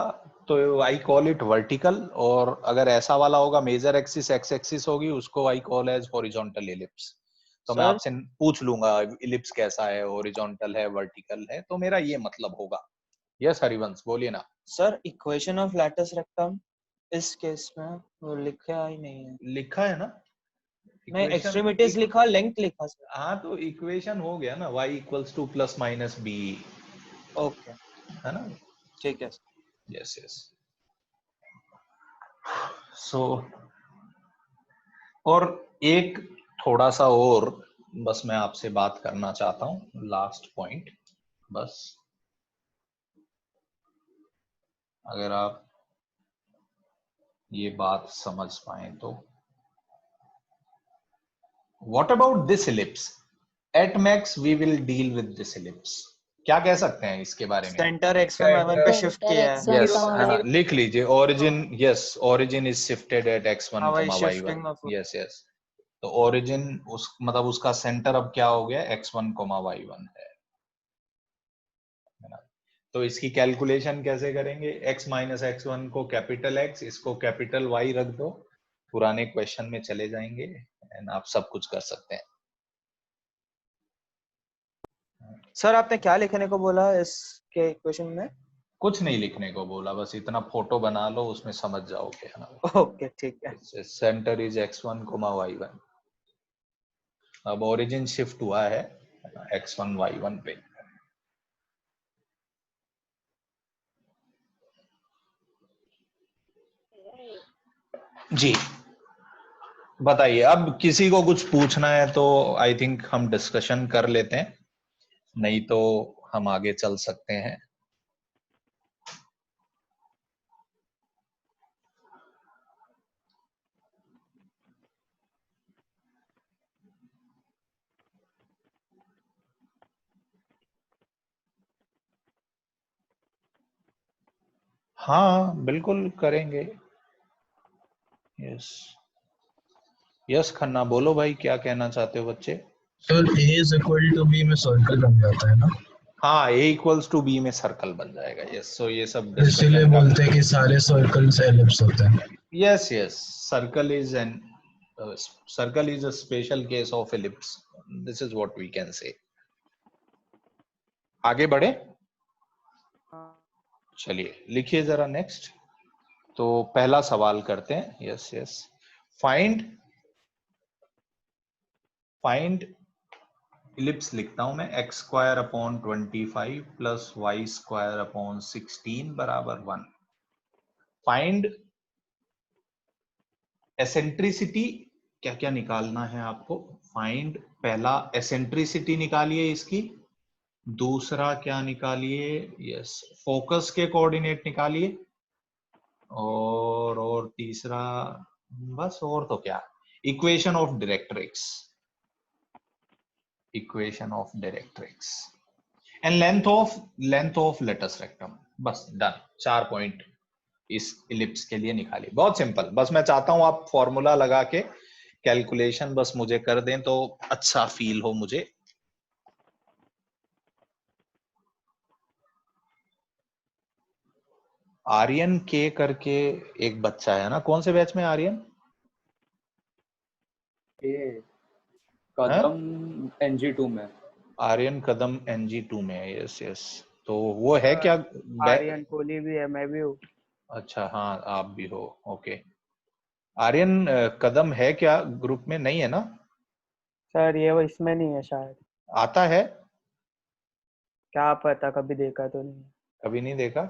तो I call it vertical, और अगर ऐसा वाला होगा मेजर एक्सिस x एक्सिस होगी उसको I call as horizontal ellipse। तो मैं आपसे पूछ लूंगा इलिप्स कैसा है, हॉरिजॉन्टल है, वर्टिकल है, तो मेरा ये मतलब होगा। यस हरिवंश बोलिए ना। Sir equation of lattice rectum इस केस में वो लिखा ही नहीं है। लिखा है ना, नहीं एक्सट्रीमिटीज लिखा, लेंथ लिखा सर। हाँ तो इक्वेशन हो गया ना, y equals to ±b। Okay है ना, ठीक है। Yes yes. सो और एक थोड़ा सा और बस मैं आपसे बात करना चाहता हूँ, लास्ट पॉइंट बस, अगर आप ये बात समझ पाए तो। What about this ellipse? At max we will deal with this ellipse. क्या कह सकते हैं इसके बारे में? सेंटर x1 y1 पे शिफ्ट सेंटर किया है। x1 यस y1 लिख लीजिए origin. Yes origin is shifted at x1 हाँ वही y1। Shifting of yes yes. तो ओरिजिन उस मतलब उसका सेंटर अब क्या हो गया? x1 y1 है ना? तो इसकी कैलकुलेशन कैसे करेंगे? x माइनस x1 को कैपिटल X, इसको कैपिटल Y रख दो, पुराने क्वेश्चन में चले जाएंगे एंड आप सब कुछ कर सकते हैं। सर आपने क्या लिखने को बोला इसके इक्वेशन में? कुछ नहीं लिखने को बोला, बस इतना फोटो बना लो, उसमें समझ जाओगे, है ना? ओके ठीक है। Centre is x1 y1। अब ओरिजिन शिफ्ट हुआ है x1 y1 पे। जी बताइए, अब किसी को कुछ पूछना है तो आई थिंक हम डिस्कशन कर लेते हैं, नहीं तो हम आगे चल सकते हैं। हाँ बिल्कुल करेंगे। यस यस खन्ना बोलो भाई, क्या कहना चाहते हो बच्चे? Sir A is equal to B में सर्कल बन जाता है ना? हाँ A इक्वल्स टू B में सर्कल बन जाएगा। यस सो ये सब इसीलिए डिस्कशन का। बोलते हैं कि सारे सर्कल्स एलिप्स होते हैं। Yes yes circle is an circle is a special case of ellipse, this is what we can say. आगे बढ़े, चलिए लिखिए जरा नेक्स्ट। तो पहला सवाल करते हैं। यस यस फाइंड इलिप्स लिखता हूं मैं, x स्क्वायर upon 25 plus y square upon 16 बराबर 1। फाइंड एसेंट्रिसिटी, क्या क्या निकालना है आपको? फाइंड पहला एसेंट्रिसिटी निकालिए इसकी, दूसरा क्या निकालिए? यस फोकस के कोऑर्डिनेट निकालिए, और तीसरा बस, और तो क्या, equation of directrix, equation of directrix and length of latus rectum. बस डन, 4 पॉइंट इस इलिप्स के लिए निकालिए। बहुत सिंपल, बस मैं चाहता हूं आप फॉर्मूला लगा के कैलकुलेशन बस मुझे कर दें तो अच्छा फील हो मुझे। आर्यन के करके एक बच्चा है ना, कौन से बैच में आर्यन? कदम NG2 में। आर्यन कदम NG2 में है। यस यस, तो वो है क्या? आर्यन कोहली भी है, मैं भी हूँ। अच्छा हाँ आप भी हो, ओके। आर्यन कदम है क्या ग्रुप में? नहीं है ना सर ये वो इसमें नहीं है शायद। आता है? क्या पता, कभी देखा तो नहीं। कभी नहीं देखा?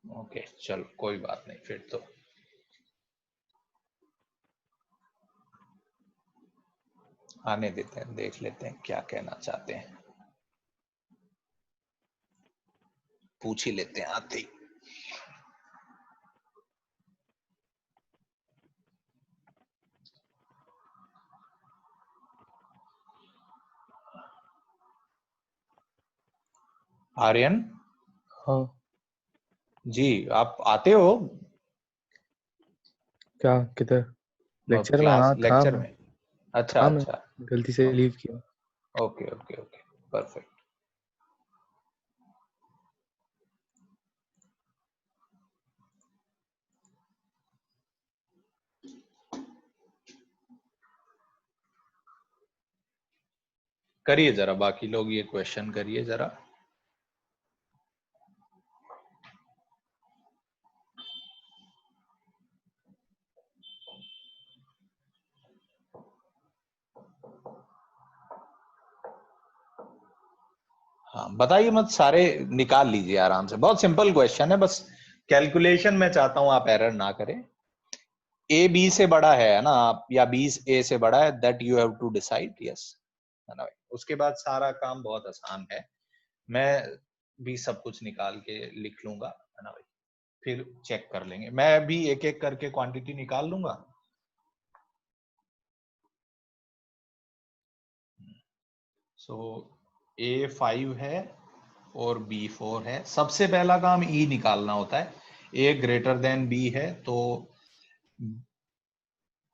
ओके चलो कोई बात नहीं, फिर तो आने देते हैं, देख लेते हैं क्या कहना चाहते हैं, पूछ ही लेते हैं आते ही। आर्यन हाँ जी आप आते हो? क्या किधर? लेक्चर में? क्लास हाँ था लेक्चर मैं। में? अच्छा हाँ मैं अच्छा, गलती से लीव किया। Okay okay okay perfect. करिए जरा, बाकी लोग ये क्वेश्चन करिए जरा। हाँ हाँ बताइए मत, सारे निकाल लीजिए आराम से, बहुत सिंपल क्वेश्चन है, बस कैलकुलेशन में चाहता हूं आप एरर ना करें। ए बी से बड़ा है ना आप, या बी ए से बड़ा है, that you have to decide, yes है ना भाई। उसके बाद सारा काम बहुत आसान है, मैं भी सब कुछ निकाल के लिख लूंगा है ना भाई, फिर चेक कर लेंगे, मैं भी एक एक करके क्वांटिटी निकाल लूंगा। सो A5 है और B4 है। सबसे पहला काम E निकालना होता है, A ग्रेटर देन B है तो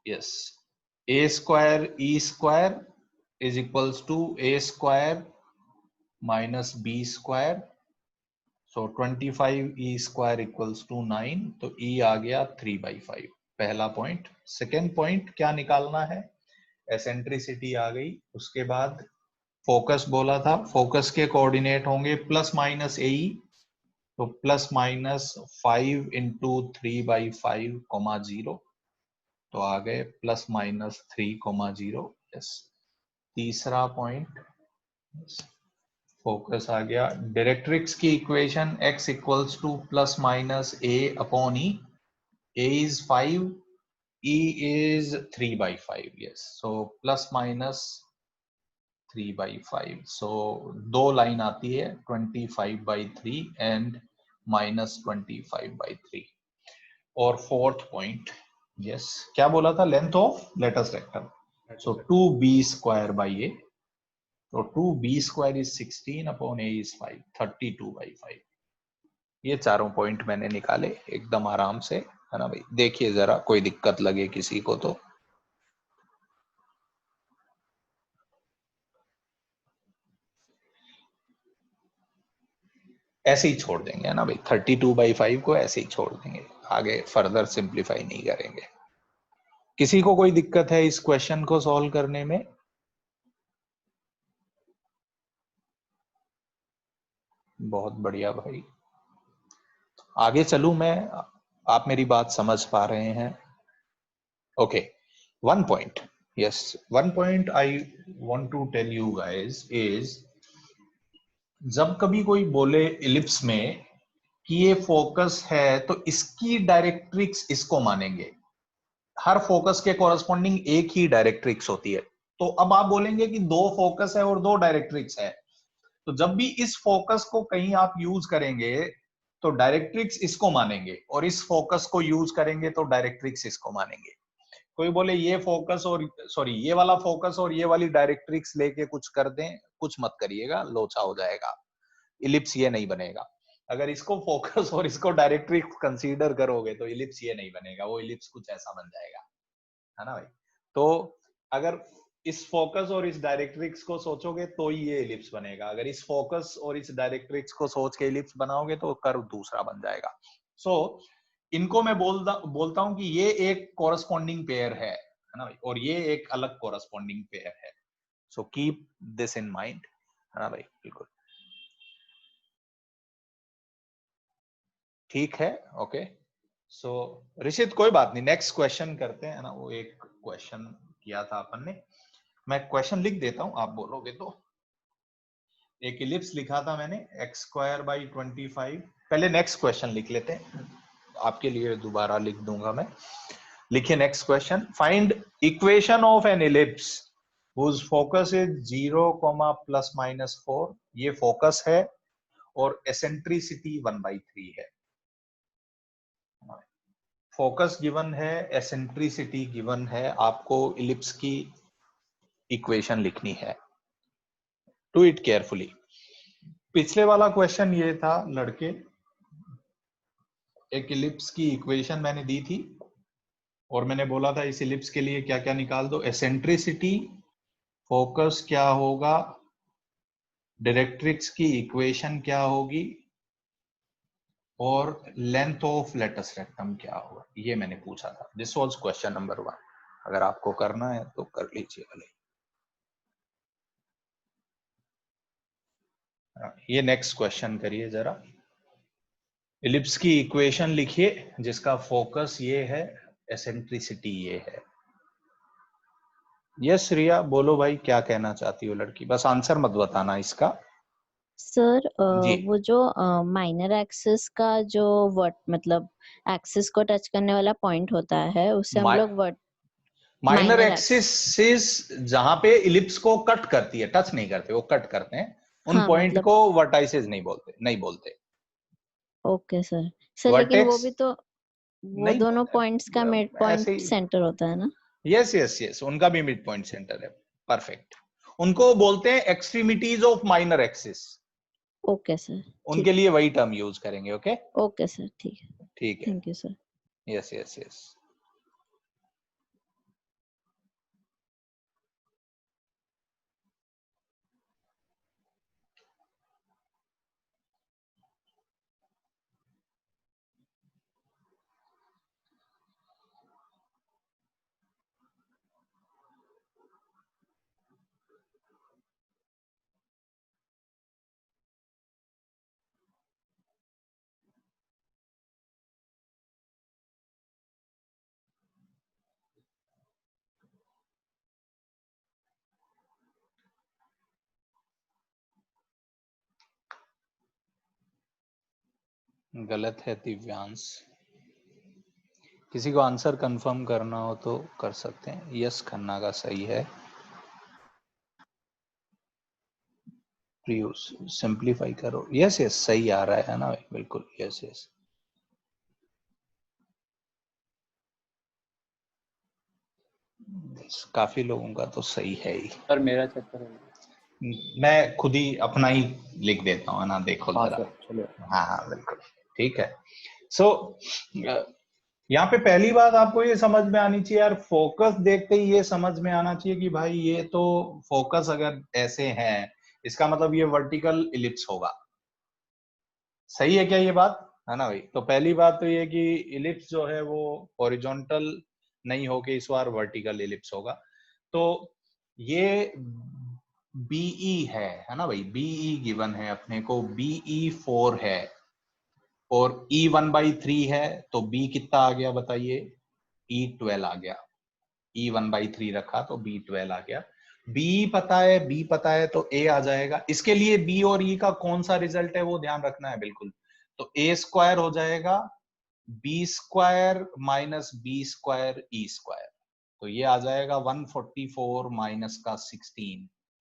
yes A square E square is equals to A square minus B square, so 25 E square equals to 9, तो E आ गया 3/5, पहला पॉइंट। सेकेंड पॉइंट क्या निकालना है, एसेंट्रिसिटी आ गई। उसके बाद फोकस बोला था, फोकस के कोऑर्डिनेट होंगे प्लस माइनस ए, तो प्लस माइनस 5 इंटू 3/5 कोमा 0, तो आ गए प्लस माइनस 3,0। यस तीसरा पॉइंट फोकस आ गया। डायरेक्ट्रिक्स की equation x equals to plus minus a अपॉन e, a is 5, e is 3/5, yes so plus minus 3/5, सो दो लाइन आती है 25/3 एंड माइनस 25/3। और फोर्थ पॉइंट यस क्या बोला था, length of latus rectum, so 2b square by a, तो 2b square is 16 upon a is 5, 32/5। ये चारों पॉइंट मैंने निकाले एकदम आराम से है ना भाई। देखिए जरा कोई दिक्कत लगे किसी को तो ऐसे ही छोड़ देंगे है ना भाई, 32/5 को ऐसे ही छोड़ देंगे, आगे फर्दर सिंप्लीफाई नहीं करेंगे। किसी को कोई दिक्कत है इस क्वेश्चन को सॉल्व करने में? बहुत बढ़िया भाई, आगे चलूं मैं, आप मेरी बात समझ पा रहे हैं? Okay, one point, yes one point I want to tell you guys is, जब कभी कोई बोले इलिप्स में कि ये फोकस है तो इसकी डायरेक्ट्रिक्स इसको मानेंगे, हर फोकस के कॉरस्पॉन्डिंग एक ही डायरेक्ट्रिक्स होती है। तो अब आप बोलेंगे कि दो फोकस है और दो डायरेक्ट्रिक्स है, तो जब भी इस फोकस को कहीं आप यूज करेंगे तो डायरेक्ट्रिक्स इसको मानेंगे, और इस फोकस को यूज करेंगे तो डायरेक्ट्रिक्स इसको मानेंगे। कोई बोले ये फोकस और सॉरी ये वाला फोकस और ये वाली डायरेक्ट्रिक्स लेके कुछ कर दें, कुछ मत करिएगा, लोचा हो जाएगा, इलिप्स ये नहीं बनेगा। अगर इसको फोकस और इसको डायरेक्ट्रिक्स कंसीडर करोगे तो इलिप्स ये नहीं बनेगा, वो इलिप्स कुछ ऐसा बन जाएगा है ना भाई। तो अगर इस फोकस और इस डायरेक्ट्रिक्स को सोचोगे तो ही ये इलिप्स बनेगा, अगर इस फोकस और इस डायरेक्ट्रिक्स को सोच के इलिप्स बनाओगे तो कर्व दूसरा बन जाएगा। सो इनको मैं बोलता हूं कि ये एक कॉरस्पॉन्डिंग पेयर है ना भाई, और ये एक अलग कॉरस्पॉन्डिंग पेयर है। So keep this in mind है ना भाई, बिल्कुल ठीक है। ओके सो ऋषित कोई बात नहीं, नेक्स्ट क्वेश्चन करते हैं ना, वो एक क्वेश्चन किया था अपन ने, मैं क्वेश्चन लिख देता हूं आप बोलोगे तो। एक इलिप्स लिखा था मैंने x² / 25, पहले नेक्स्ट क्वेश्चन लिख लेते हैं, आपके लिए दोबारा लिख दूंगा मैं। लिखिए next question, find equation of N ellipse whose focus is 0, ±4, ये फोकस है और एसेंट्रिसिटी 1/3 है। फोकस गिवन है, एसेंट्रिसिटी गिवन है, आपको इलिप्स की इक्वेशन लिखनी है। Do it carefully. पिछले वाला क्वेश्चन ये था लड़के, एक इलिप्स की इक्वेशन मैंने दी थी और मैंने बोला था इस इलिप्स के लिए क्या क्या निकाल दो, एसेंट्रिसिटी, फोकस क्या होगा, डायरेक्ट्रिक्स की इक्वेशन क्या होगी, और लेंथ ऑफ लेटस रेक्टम क्या होगा, ये मैंने पूछा था। दिस वाज क्वेश्चन नंबर 1, अगर आपको करना है तो कर लीजिए भले। ये नेक्स्ट क्वेश्चन करिए जरा, इलिप्स की इक्वेशन लिखिए जिसका फोकस ये है, एसेंट्रिसिटी ये है। यस रिया बोलो भाई, क्या कहना चाहती हो लड़की, बस आंसर मत बताना इसका। सर जी वो जो माइनर एक्सिस का जो वर्ट मतलब एक्सिस को टच करने वाला पॉइंट होता है उससे हम लोग वर्ट माइनर माइनर एक्सिस जहां पे इलिप्स को कट करती है, टच नहीं करते, वो कट करते हैं, उन हाँ पॉइंट मतलब को वर्टाइसेस नहीं बोलते। Okay sir. सर लेकिन वो वर्टेक्स भी तो वो नहीं दोनों पॉइंट्स का मिड ऐसे पॉइंट ही, सेंटर होता है ना? यस यस यस, उनका भी मिड पॉइंट सेंटर है। परफेक्ट। उनको बोलते हैं extremities of minor axis. Okay sir उनके ठीक लिए वही टर्म यूज करेंगे। ओके ओके सर ठीक है। ठीक है। Thank you sir. Yes yes yes. गलत है दिव्यांश। किसी को आंसर कंफर्म करना हो तो कर सकते हैं। यस खन्ना का सही है। प्रियूष सिंप्लीफाई करो। यस यस सही आ रहा है ना भाई, बिल्कुल यस यस। काफी लोगों का तो सही है ही। सर मेरा चेक करो। मैं खुद ही अपना ही लिख देता हूँ ना, देखो हाँ जरा। सर चलो। हाँ हाँ बिल्कुल ठीक है। सो यहाँ पे पहली बात आपको ये समझ में आनी चाहिए यार, फोकस देखते ही ये समझ में आना चाहिए कि भाई ये तो फोकस अगर ऐसे है इसका मतलब ये वर्टिकल इलिप्स होगा। सही है क्या ये बात? है ना भाई। तो पहली बात तो ये कि इलिप्स जो है वो हॉरिजॉन्टल नहीं होके इस बार वर्टिकल इलिप्स होगा। तो ये बीई है ना भाई, बीई गिवन है अपने को, बीई 4 है और ई 1/3 है, तो बी कितना आ गया बताइए? ई 12 आ गया। ई 1/3 रखा तो बी 12 आ गया। बी पता है, बी पता है तो ए आ जाएगा। इसके लिए बी और ई का कौन सा रिजल्ट है वो ध्यान रखना है बिल्कुल। तो ए स्क्वायर हो जाएगा b square minus b square e square, तो ये आ जाएगा 144 माइनस का 16,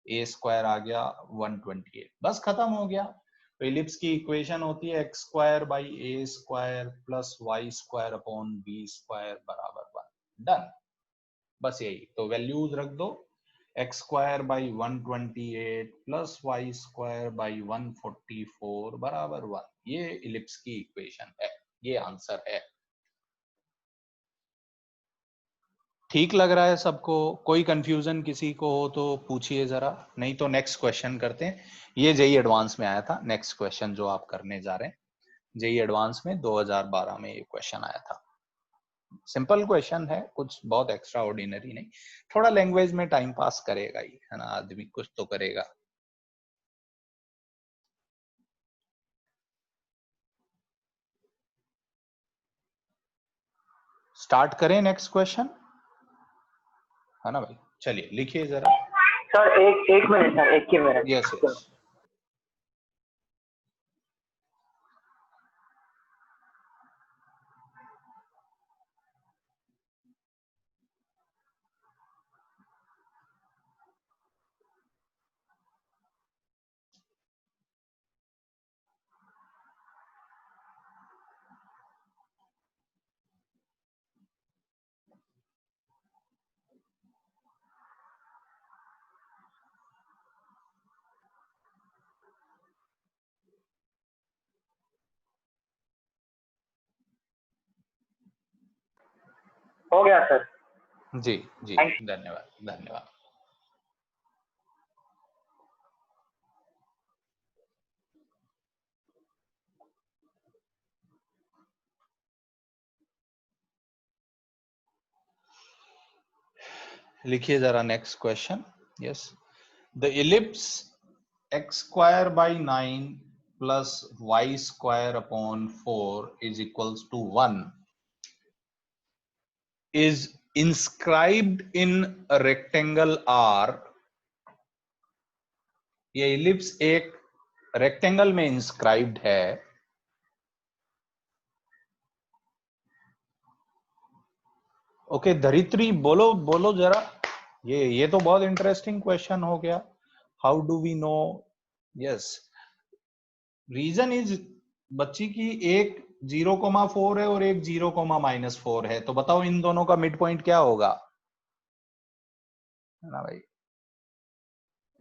ए स्क्वायर आ गया 128। बस खत्म हो गया। तो इलिप्स की इक्वेशन होती है x square by a square plus y square upon b square बराबर 1। डन। बस यही तो वैल्यूज रख दो, x square by 128 plus y square by 144 बराबर 1। ये इलिप्स की इक्वेशन है, ये आंसर है। ठीक लग रहा है सबको? कोई कंफ्यूजन किसी को हो तो पूछिए जरा, नहीं तो नेक्स्ट क्वेश्चन करते हैं। ये जेई एडवांस में आया था नेक्स्ट क्वेश्चन जो आप करने जा रहे हैं। जेई एडवांस में 2012 में ये क्वेश्चन आया था। सिंपल क्वेश्चन है, कुछ बहुत एक्स्ट्रा ऑर्डिनरी नहीं। थोड़ा लैंग्वेज में टाइम पास करेगा ही, है ना, आदमी कुछ तो करेगा। स्टार्ट करें नेक्स्ट क्वेश्चन, है ना भाई? चलिए लिखिए जरा। सर एक मिनट सर, एक ही मिनट। Yes yes. हो गया सर। जी जी धन्यवाद धन्यवाद। लिखिए जरा next question. Yes, the ellipse x square by 9 plus y square upon 4 is equals to 1 is inscribed in a rectangle R। ये इलिप्स एक रेक्टेंगल में इंस्क्राइब्ड है, ओके धरित्री बोलो बोलो जरा, ये तो बहुत इंटरेस्टिंग क्वेश्चन हो गया। How do we know? Yes, reason is बच्ची की एक 0,4 है और एक 0,-4 है, तो बताओ इन दोनों का मिड पॉइंट क्या होगा, है ना भाई?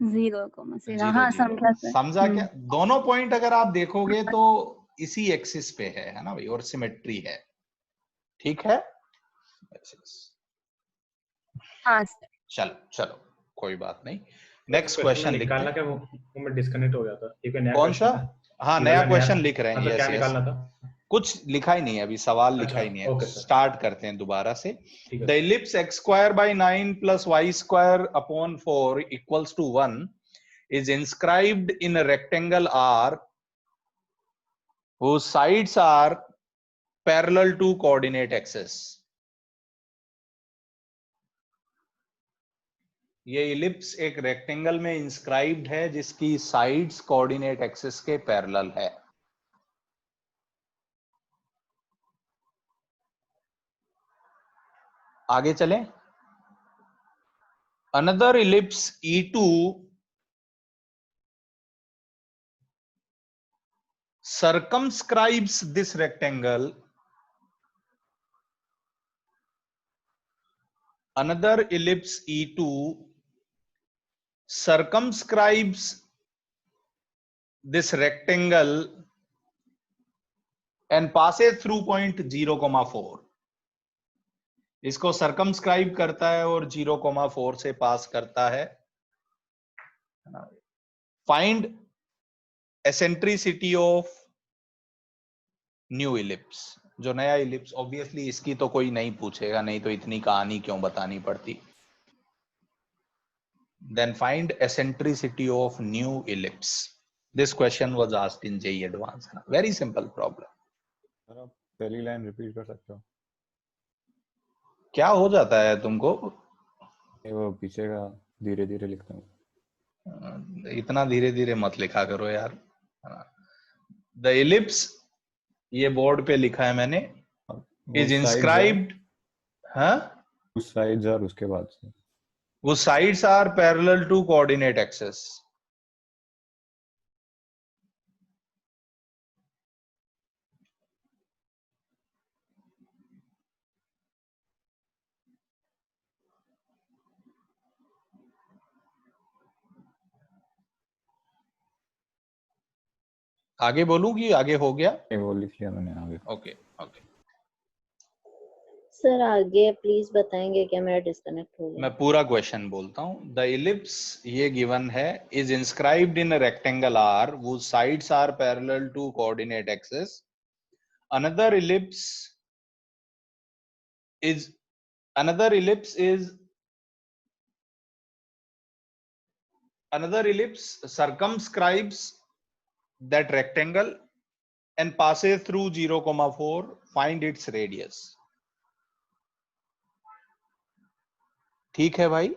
0,0 जीरो हाँ जीरो समझा सर। समझा क्या? दोनों पॉइंट अगर आप देखोगे तो इसी एक्सिस पे है ना भाई, और सिमेट्री है, ठीक है? हाँ सर। चलो चलो कोई बात नहीं, नेक्स्ट क्वेश्चन लिखते निकालना हैं। क्या वो मैं डिस्कनेक्ट हो गया था क्योंकि नया कौन सा? क्वेश्चन है। हाँ ये नया वाला क्वेश्चन लिख रहे हैं, हाँ, तो यस क्या यस। निकालना था? कुछ लिखा ही नहीं है अभी, सवाल लिखा अच्छा, ही नहीं है, ओके सर। स्टार्ट करते हैं दोबारा से। ठीक है the ellipse x²/9 + y²/4 = 1 is inscribed in a rectangle R whose sides are parallel to coordinate axis. ये इलिप्स एक रेक्टेंगल में इंस्क्राइब्ड है जिसकी साइड्स कोऑर्डिनेट एक्सिस के पैरेलल है। आगे चलें। Another ellipse E2 circumscribes this rectangle. Another ellipse E2 circumscribes this rectangle and passes through point 0,4. इसको सर्कमस्क्राइब करता है और 0,4 से पास करता है। Find eccentricity of new ellipse, जो नया इलिप्स, ऑब्वियसली इसकी तो कोई नहीं पूछेगा, नहीं तो इतनी कहानी क्यों बतानी पड़ती। Then find eccentricity of new ellipse. This question was asked in JEE Advanced. Very simple problem. Sir आप पहली लाइन रिपीट कर सकते हो? क्या हो जाता है तुमको? वो पीछे का धीरे धीरे लिखता हूँ। इतना धीरे धीरे मत लिखा करो यार। द इलिप्स, ये बोर्ड पे लिखा है मैंने, इज इंस्क्राइब्ड, हाँ उस साइड्स और उसके बाद से वो sides are parallel to coordinate axis. आगे बोलूं कि आगे हो गया? वो लिख लिया मैंने आगे। Okay okay. सर आगे प्लीज बताएंगे क्या, मेरा डिस्कनेक्ट हो गया। मैं पूरा क्वेश्चन बोलता हूं। द इलिप्स ये गिवन है, is inscribed in a rectangle are वो sides are parallel to coordinate axis. Another ellipse is another ellipse circumscribes that rectangle and passes through 0,4. Find its radius. ठीक है भाई?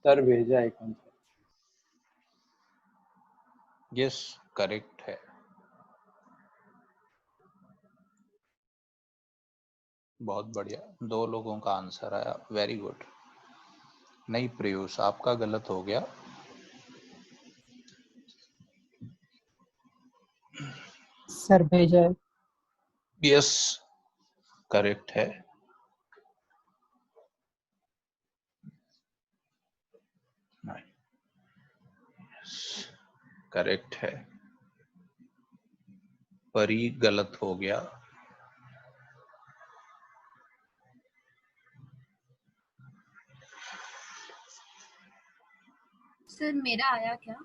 सर भेजा है कौन सा? यस करेक्ट है। बहुत बढ़िया, 2 लोगों का आंसर आया, वेरी गुड। नहीं प्रयूष आपका गलत हो गया। सर भेजा है। यस करेक्ट है। करेक्ट है। परी गलत हो गया। सर मेरा आया क्या?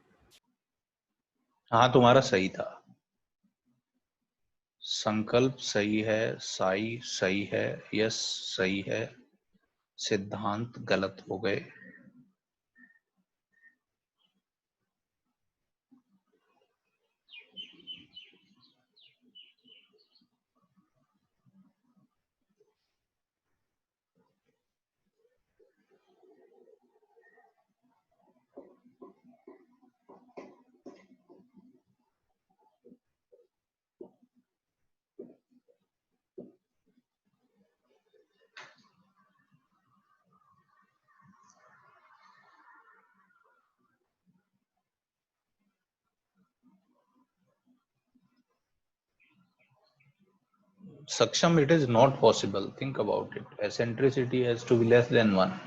हाँ तुम्हारा सही था। संकल्प सही है, साई सही है, यस सही है, सिद्धांत गलत हो गए। Saksham, it is not possible. Think about it. Eccentricity has to be less than 1.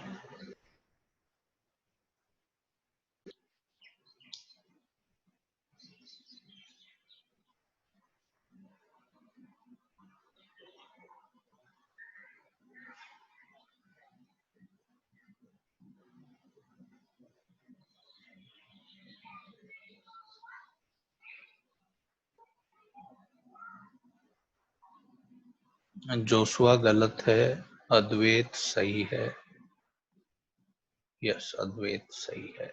Joshua गलत है, अद्वैत सही है। यस अद्वैत सही है।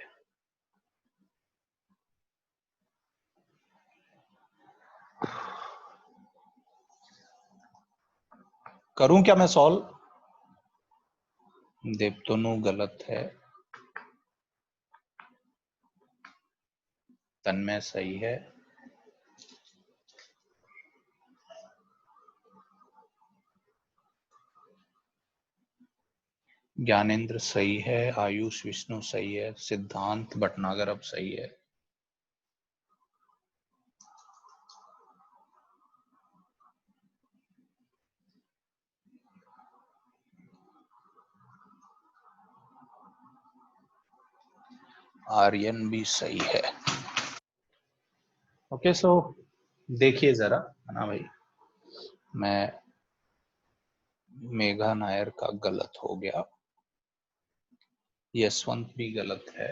करूं क्या मैं सॉल्व? देवतनु गलत है, तन्मय सही है, ज्ञानेंद्र सही है, आयुष विष्णु सही है, सिद्धांत भटनागर अब सही है। आर्यन भी सही है। ओके सो देखिए जरा है ना भाई, मैं मेघा नायर का गलत हो गया, यशवंत भी गलत है।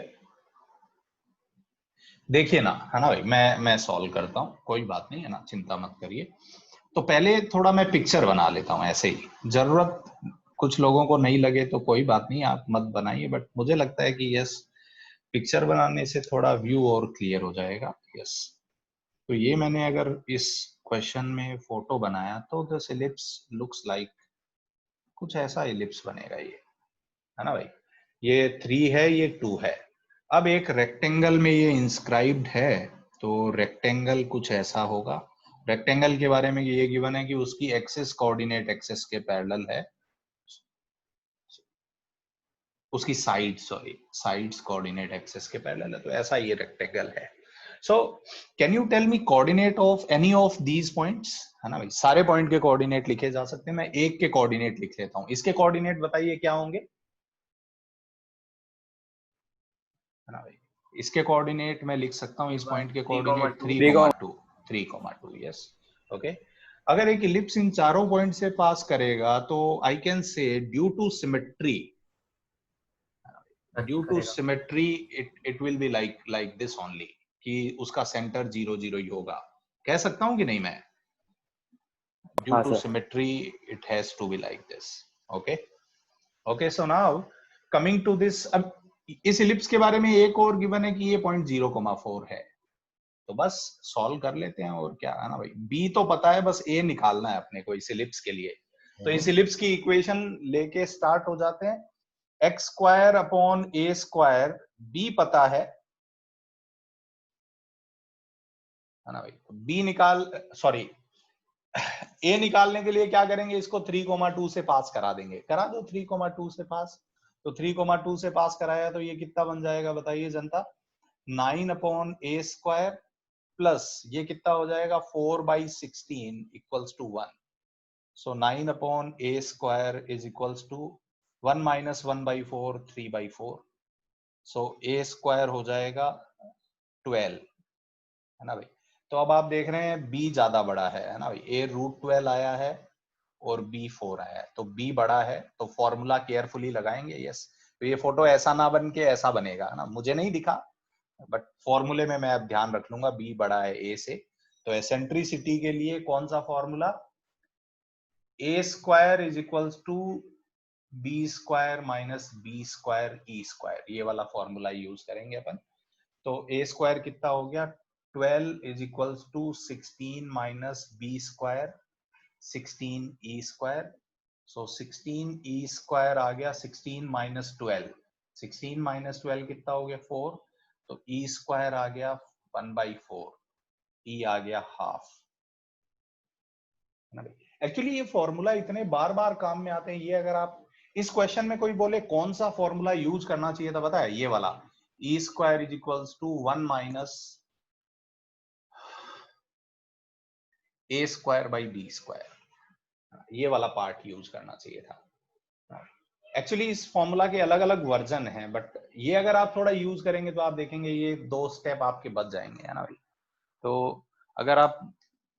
देखिए ना है ना भाई, मैं सॉल्व करता हूँ, कोई बात नहीं है ना, चिंता मत करिए। तो पहले थोड़ा मैं पिक्चर बना लेता हूँ ऐसे ही, जरूरत कुछ लोगों को नहीं लगे तो कोई बात नहीं, आप मत बनाइए, बट मुझे लगता है कि यस पिक्चर बनाने से थोड़ा व्यू और क्लियर हो जाएगा। यस तो ये मैंने अगर इस क्वेश्चन में फोटो बनाया तो दिस इलिप्स लुक्स लाइक कुछ ऐसा इलिप्स बनेगा ये, है ना भाई। ये 3 है, ये 2 है। अब एक रेक्टेंगल में ये इंस्क्राइब्ड है, तो रेक्टेंगल कुछ ऐसा होगा। रेक्टेंगल के बारे में ये गिवन है कि उसकी एक्सिस कोऑर्डिनेट एक्सिस के पैरेलल है, उसकी साइड्स कोऑर्डिनेट एक्सिस के पैरेलल है, तो ऐसा ये रेक्टेंगल है। So can you tell me coordinate of any of these points, है ना भाई। सारे पॉइंट के कोऑर्डिनेट लिखे जा सकते हैं, मैं एक के कोऑर्डिनेट लिख लेता हूं। इसके कोऑर्डिनेट बताइए क्या होंगे, है ना भाई। इसके कोऑर्डिनेट मैं लिख सकता हूं, इस पॉइंट के कोऑर्डिनेट 3,2 यस ओके। अगर एक इलिप्स इन चारों पॉइंट से पास करेगा तो I can say due to symmetry it will be like this only, कि उसका सेंटर 0 0 ही होगा। कह सकता हूं कि नहीं मैं, due to symmetry it has to be like this. Okay so now coming to this, अब इस इलिप्स के बारे में एक और गिवन है कि ये पॉइंट 0,4 है, तो बस सॉल्व कर लेते हैं और क्या है ना भाई। बी तो पता है, बस ए निकालना है अपने को इस इलिप्स के लिए। तो इस इलिप्स की इक्वेशन लेके स्टार्ट हो जाते हैं। X square upon a square, B पता है ना भाई। बी निकाल, सॉरी ए निकालने के लिए क्या करेंगे, इसको 3,2 से पास करा देंगे। करा दो 3,2 से पास, तो 3,2 से पास कराया तो ये कितना बन जाएगा बताइए जनता, 9 अपॉन ए स्क्वायर प्लस ये कितना हो जाएगा 4/16 इक्वल्स टू 1। सो 9 अपॉन a square is equals to 1 minus 1/4 3/4। So a square हो जाएगा 12, है ना भाई। तो अब आप देख रहे हैं b ज्यादा बड़ा है ना भाई, a √12 आया है और b 4 आया है, तो b बड़ा है तो फॉर्मूला केयरफुली लगाएंगे। यस, तो ये फोटो ऐसा ना बन के ऐसा बनेगा ना, मुझे नहीं दिखा बट फॉर्मूले में मैं अब ध्यान रख लूंगा, b बड़ा है a से। तो एसेंट्रिसिटी के लिए कौन सा formula, a square is equals to b square minus b square e square, ये वाला फॉर्मूला यूज करेंगे अपन। तो a स्क्वायर कितना हो गया 12 is equals to 16 minus b square 16 e square. So 16 e square आ गया 16 माइनस 12, 16 माइनस 12 कितना हो गया 4, तो ई स्क्वायर आ गया 1/4, ई आ गया हाफ। एक्चुअली ये फॉर्मूला इतने बार बार काम में आते हैं, ये अगर आप इस क्वेश्चन में कोई बोले कौन सा फॉर्मूला यूज करना चाहिए था, पता है ये वाला, e square is equals to 1 minus a square by b square, ये वाला पार्ट यूज करना चाहिए था। एक्चुअली इस फॉर्मूला के अलग अलग वर्जन हैं, बट ये अगर आप थोड़ा यूज करेंगे तो आप देखेंगे ये 2 स्टेप आपके बच जाएंगे, है ना भाई। तो अगर आप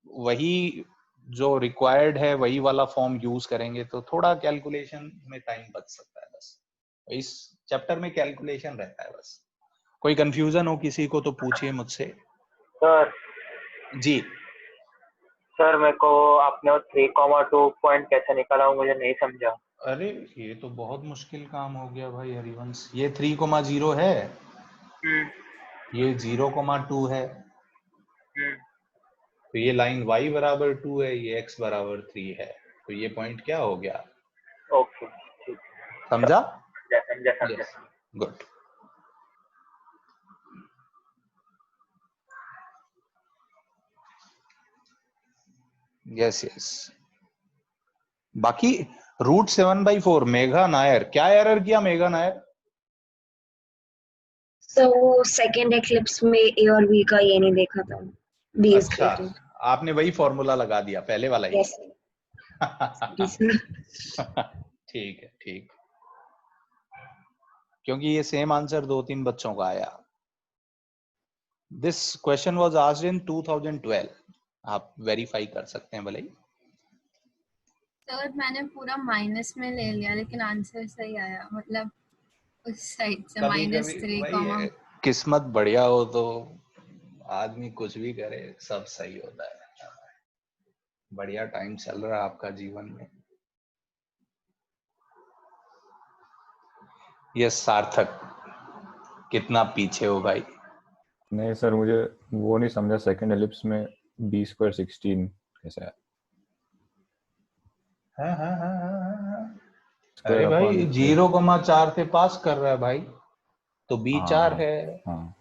वही जो रिक्वायर्ड है वही वाला फॉर्म यूज करेंगे तो थोड़ा कैलकुलेशन में टाइम बच सकता है। बस इस चैप्टर में कैलकुलेशन रहता है। बस कोई कंफ्यूजन हो किसी को तो पूछिए मुझसे। सर जी सर, मेरे को आपने 3,2 पॉइंट कैसे निकाला मुझे नहीं समझा। अरे ये तो बहुत मुश्किल काम हो गया भाई हरिवंश, ये 3,0 है, ये 0,2 है, तो ये लाइन y बराबर 2 है, ये x बराबर 3 है, तो ये पॉइंट क्या हो गया। ओके ठीक, समझा? समझा। गुड। Yes yes. बाकी √7/4 मेघा नायर, क्या एरर किया मेघा नायर? तो सेकंड एक्लिप्स में ए और बी का ये नहीं देखा था, बी इज अच्छा, ग्रेटर। आपने वही फॉर्मूला लगा दिया पहले वाला ही। यस ठीक है, ठीक, क्योंकि ये सेम आंसर 2-3 बच्चों का आया। This question was asked in 2012, आप वेरीफाई कर सकते हैं भले ही। सर मैंने पूरा माइनस में ले लिया लेकिन आंसर सही आया, मतलब उस साइड से -3, किस्मत बढ़िया हो तो आदमी कुछ भी करे सब सही होता है। बढ़िया टाइम चल रहा है आपका जीवन में। ये सार्थक कितना पीछे हो भाई। नहीं सर, मुझे वो नहीं समझा, सेकंड एलिप्स में b स्क्वायर 16 कैसे है। हाँ। अरे भाई 0,4 से पास कर रहा है भाई, तो b 4 है। हाँ।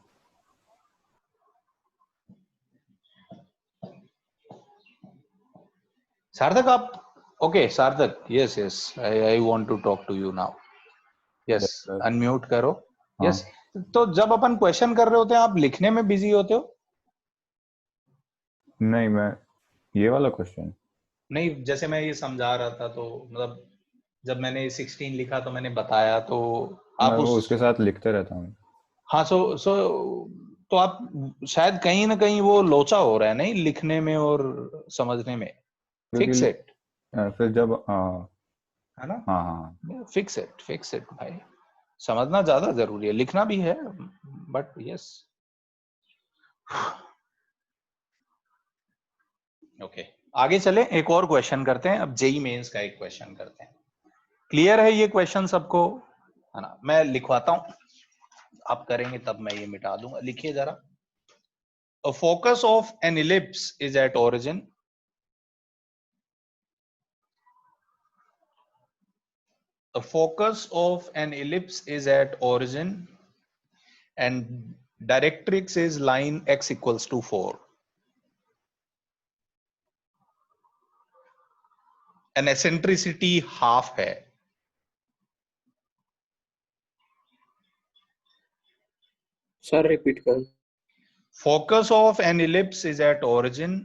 सार्थक आप okay, Sarthak yes yes, I want to talk to you now. Yes, unmute करो। यस, तो जब अपन क्वेश्चन कर रहे होते हैं आप लिखने में बिजी होते हो? नहीं, मैं ये वाला क्वेश्चन नहीं, जैसे मैं ये समझा रहा था तो मतलब जब मैंने 16 लिखा तो मैंने बताया तो आप मैं उसके साथ लिखते रहता हूँ। हाँ, सो तो आप शायद कहीं ना कहीं वो लोचा हो रहा है नहीं लिखने में और समझने में। Fix it. फिर जब है ना, हाँ फिक्स इट भाई, समझना ज्यादा जरूरी है, लिखना भी है बट यस। ओके, आगे चले, एक और क्वेश्चन करते हैं। अब जेई मेंस का एक क्वेश्चन करते हैं। क्लियर है ये क्वेश्चन सबको, है ना? मैं लिखवाता हूं, आप करेंगे तब मैं ये मिटा दूंगा। लिखिए जरा। A focus of an ellipse is at origin. the focus of an ellipse is at origin and directrix is line x equals to 4. An eccentricity half है. सर रिपीट कर. Focus of an ellipse is at origin.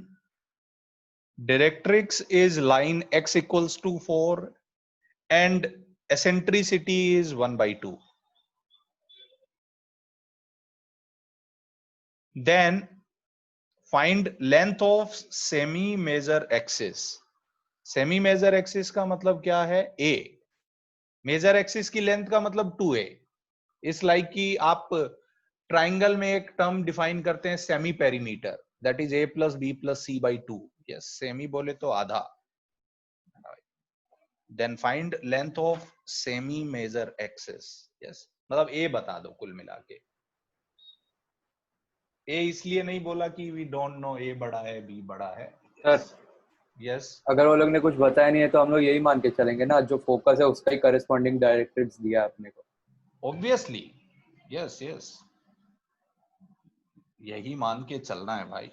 Directrix is line x equals to 4 and eccentricity is 1/2. Then find length of semi major axis. Semi major axis का मतलब क्या है? A. Major axis की length का मतलब 2a. इस like कि आप ट्राइंगल में एक टर्म डिफाइन करते हैं semi perimeter, that is a plus b plus c by 2. Yes, semi बोले तो आधा. Then find length of semi major axis. Yes, मतलब a बता दो कुल मिला के. a इसलिए नहीं बोला कि वी डोंट नो a बड़ा है b बड़ा है. सर यस, अगर वो लोग ने कुछ बताया नहीं है तो हम लोग यही मान के चलेंगे ना, जो फोकस है उसका ही करस्पॉन्डिंग डायरेक्ट्रिक्स दिया आपने को. ऑब्वियसली. यस यस, यही मान के चलना है भाई.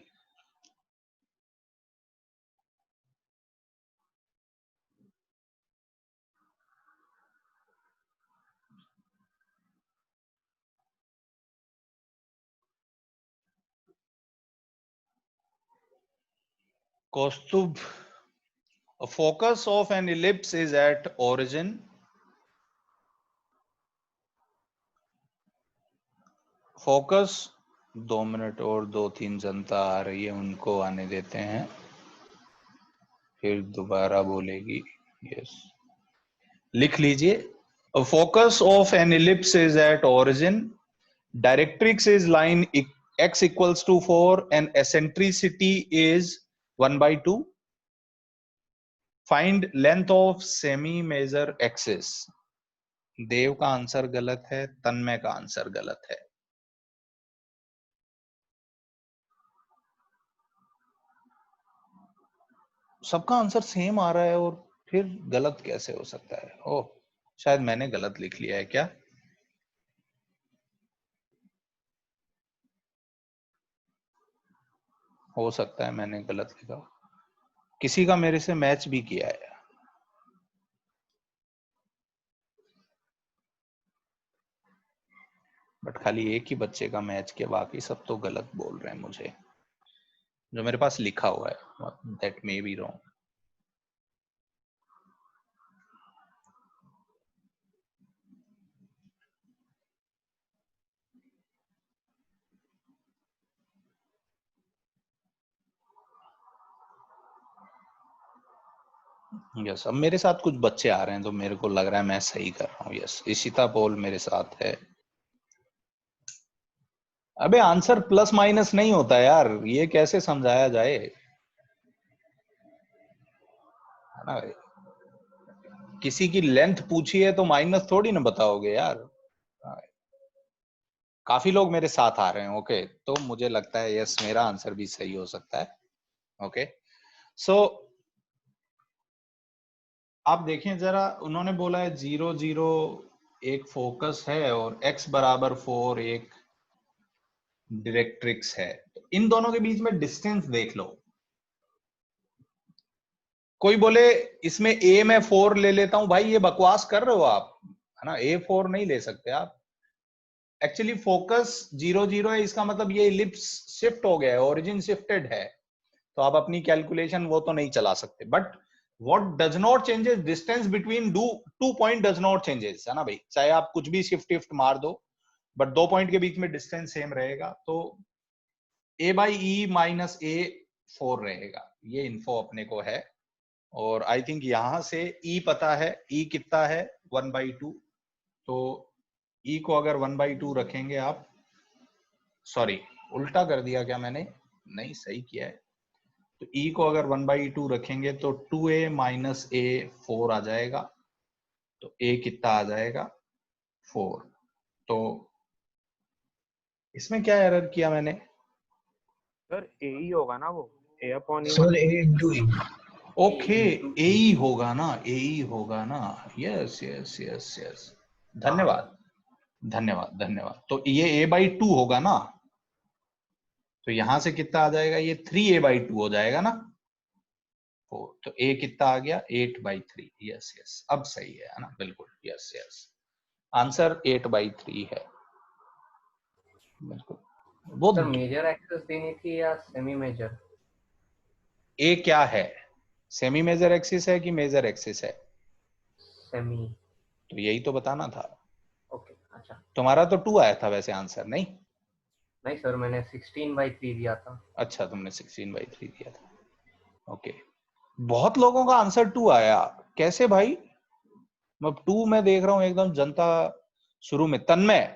Kaustubh, a focus of an ellipse is at origin. Focus 2 minute और 2-3 जनता आ रही है, उनको आने देते हैं, फिर दोबारा बोलेगी. यस, लिख लीजिए. A focus of an ellipse is at origin. Directrix is line x equals to 4 and eccentricity is 1/2. Find length of semi major axis. देव का आंसर गलत है, तन्मय का आंसर गलत है. सबका आंसर सेम आ रहा है और फिर गलत कैसे हो सकता है? ओह, शायद मैंने गलत लिख लिया है क्या? हो सकता है मैंने गलत लिखा. किसी का मेरे से मैच भी किया है. बट खाली एक ही बच्चे का मैच किया, बाकी सब तो गलत बोल रहे हैं मुझे, जो मेरे पास लिखा हुआ है. That may be wrong. Yes, अब मेरे साथ कुछ बच्चे आ रहे हैं तो मेरे को लग रहा है मैं सही कर रहा हूँ. यस, इशिता पोल मेरे साथ है. अबे आंसर प्लस माइनस नहीं होता यार, ये कैसे समझाया जाए, है ना? किसी की लेंथ पूछी है तो माइनस थोड़ी ना बताओगे यार. काफी लोग मेरे साथ आ रहे हैं. ओके, तो मुझे लगता है यस, मेरा आंसर भी सही हो सकता है. ओके, सो आप देखें जरा, उन्होंने बोला है 0 0 एक फोकस है और x बराबर 4 एक डायरेक्ट्रिक्स है. तो इन दोनों के बीच में डिस्टेंस देख लो. कोई बोले इसमें a में 4 ले लेता हूं, भाई ये बकवास कर रहे हो आप, है ना? a 4 नहीं ले सकते आप. एक्चुअली फोकस 0 0 है, इसका मतलब ये इलिप्स शिफ्ट हो गया है, ओरिजिन शिफ्टेड है, तो आप अपनी कैलकुलेशन वो तो नहीं चला सकते. But what does not changes distance between two point does not changes, है ना भाई? चाहे आप कुछ भी शिफ्ट मार दो, बट 2 पॉइंट के बीच में डिस्टेंस सेम रहेगा. तो a by e minus a 4 रहेगा. ये इन्फो अपने को है. और आई थिंक यहां से e पता है, e कितना है? 1/2. तो e को अगर 1/2 रखेंगे आप, सॉरी उल्टा कर दिया क्या मैंने? नहीं, सही किया है. तो e को अगर 1/2 रखेंगे तो 2a माइनस a 4 आ जाएगा. तो a कितना आ जाएगा? 4. तो इसमें क्या एरर किया मैंने? सर a ही होगा ना वो, a अपॉन e. सर a into e. Okay a ही होगा ना, ए ही होगा ना। यस यस यस यस, धन्यवाद धन्यवाद धन्यवाद। तो ये a/2 होगा ना, तो यहां से कितना आ जाएगा, ये 3a/2 हो जाएगा ना। तो a कितना आ गया, 8/3। यस यस, अब सही है ना, बिल्कुल। यस यस, आंसर 8/3 है, बिल्कुल। वो सर मेजर एक्सेस देनी थी या सेमी मेजर? ए क्या है, सेमी मेजर एक्सिस है कि मेजर एक्सिस है? सेमी। तो यही तो बताना था। ओके अच्छा। तुम्हारा तो 2 आया था वैसे आंसर, नहीं? नहीं सर, मैंने 16/3 दिया था। अच्छा, तुमने 16/3 दिया था। ओके, बहुत लोगों का आंसर 2 आया, कैसे भाई? मैं 2 में देख रहा हूं एकदम जनता शुरू में। तन्मय,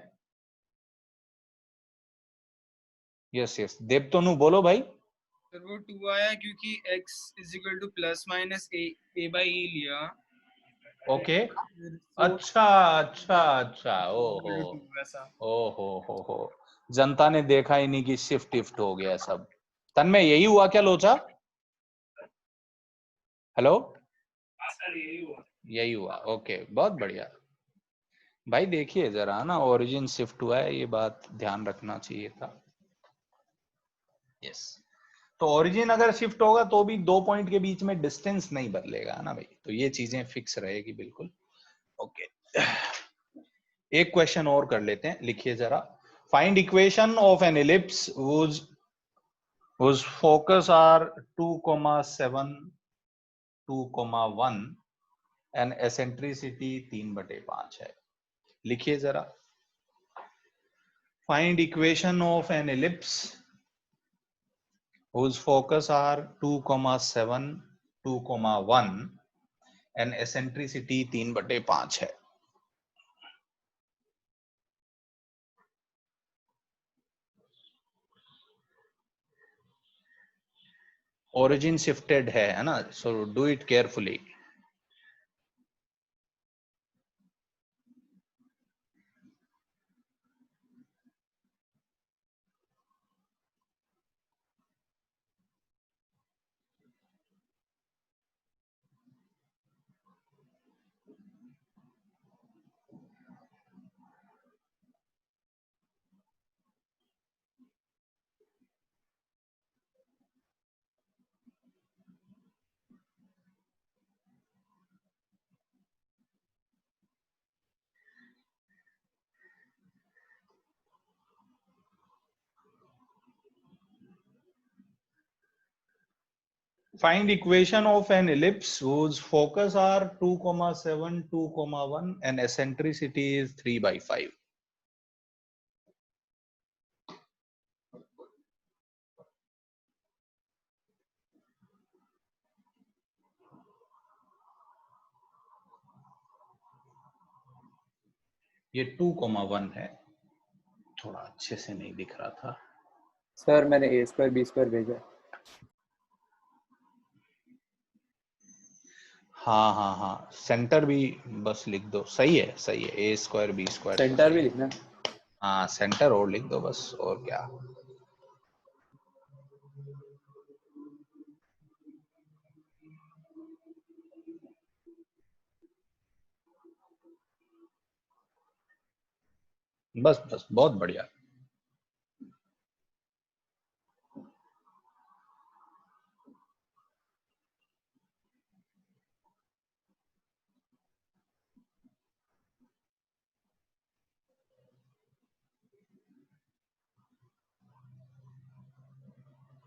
यस यस। देवतनु बोलो भाई। सर वो 2 आया क्योंकि x ± a/e लिया। ओके, अच्छा अच्छा अच्छा, ओहो ओहो, जनता ने देखा ही नहीं कि शिफ्ट हो गया सब। तन्मय यही हुआ क्या लोचा? हेलो, यही हुआ। ओके, बहुत बढ़िया भाई। देखिए जरा ना, ओरिजिन शिफ्ट हुआ है, ये बात ध्यान रखना चाहिए था। यस, तो ओरिजिन अगर शिफ्ट होगा तो भी 2 पॉइंट के बीच में डिस्टेंस नहीं बदलेगा ना भाई, तो ये चीजें फिक्स रहेगी बिल्कुल। ओके, एक क्वेश्चन और कर लेते हैं, लिखिए जरा। Find equation of an ellipse whose focus are 2,7 2,1 and eccentricity 3/5 है। लिखिए जरा। Find equation of an ellipse whose focus are 2,7 2,1 and eccentricity 3/5 है। ओरिजिन शिफ्टेड है ना, so do it carefully. Find equation of an ellipse whose focus are 2,7 2,1 and eccentricity is 3/5। ये 2,1 है, थोड़ा अच्छे से नहीं दिख रहा था सर। मैंने a² b² भेजा। हाँ हाँ हाँ, सेंटर भी बस लिख दो, सही है सही है। a² b², सेंटर भी लिखना। हाँ सेंटर और लिख दो बस, और क्या। बस बस, बहुत बढ़िया।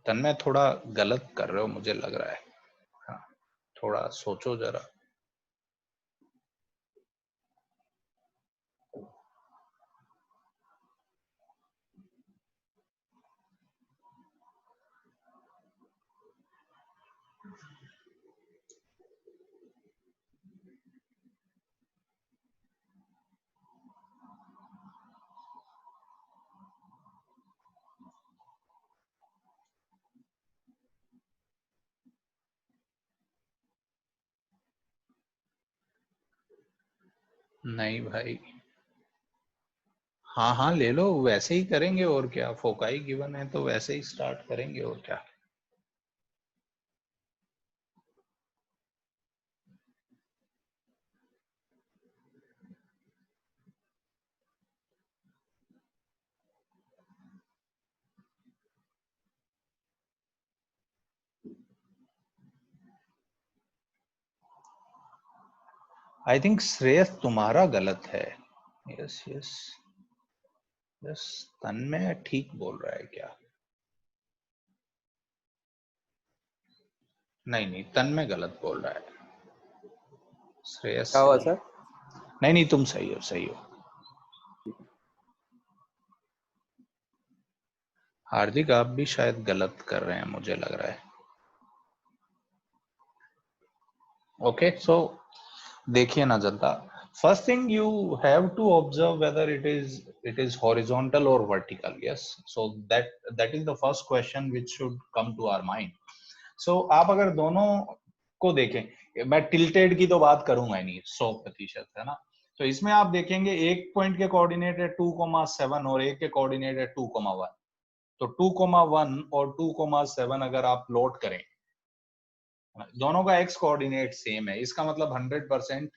तन्मय थोड़ा गलत कर रहे हो मुझे लग रहा है, हाँ थोड़ा सोचो जरा। नहीं भाई, हाँ हाँ ले लो, वैसे ही करेंगे और क्या। फोकाई गिवन है तो वैसे ही स्टार्ट करेंगे और क्या। आई थिंक श्रेयस तुम्हारा गलत है। यस यस यस, तन्मय ठीक बोल रहा है क्या? नहीं नहीं, तन्मय गलत बोल रहा है, श्रेयस क्या हुआ सही है। सर? नहीं नहीं, तुम सही हो, सही हो। हार्दिक आप भी शायद गलत कर रहे हैं, मुझे लग रहा है। ओके सो देखिए ना जनता, first thing you have to observe whether it is horizontal और vertical. Yes, so that is the first question which should come to our mind. So आप अगर दोनों को देखें, मैं टिल्टेड की तो बात करूंगा ही नहीं 100%, है ना। तो इसमें आप देखेंगे एक पॉइंट के कोऑर्डिनेट है 2,7 और एक के कोऑर्डिनेट है 2,1। तो 2,1 और 2,7 अगर आप प्लॉट करें, दोनों का एक्स कोऑर्डिनेट सेम है, इसका मतलब 100%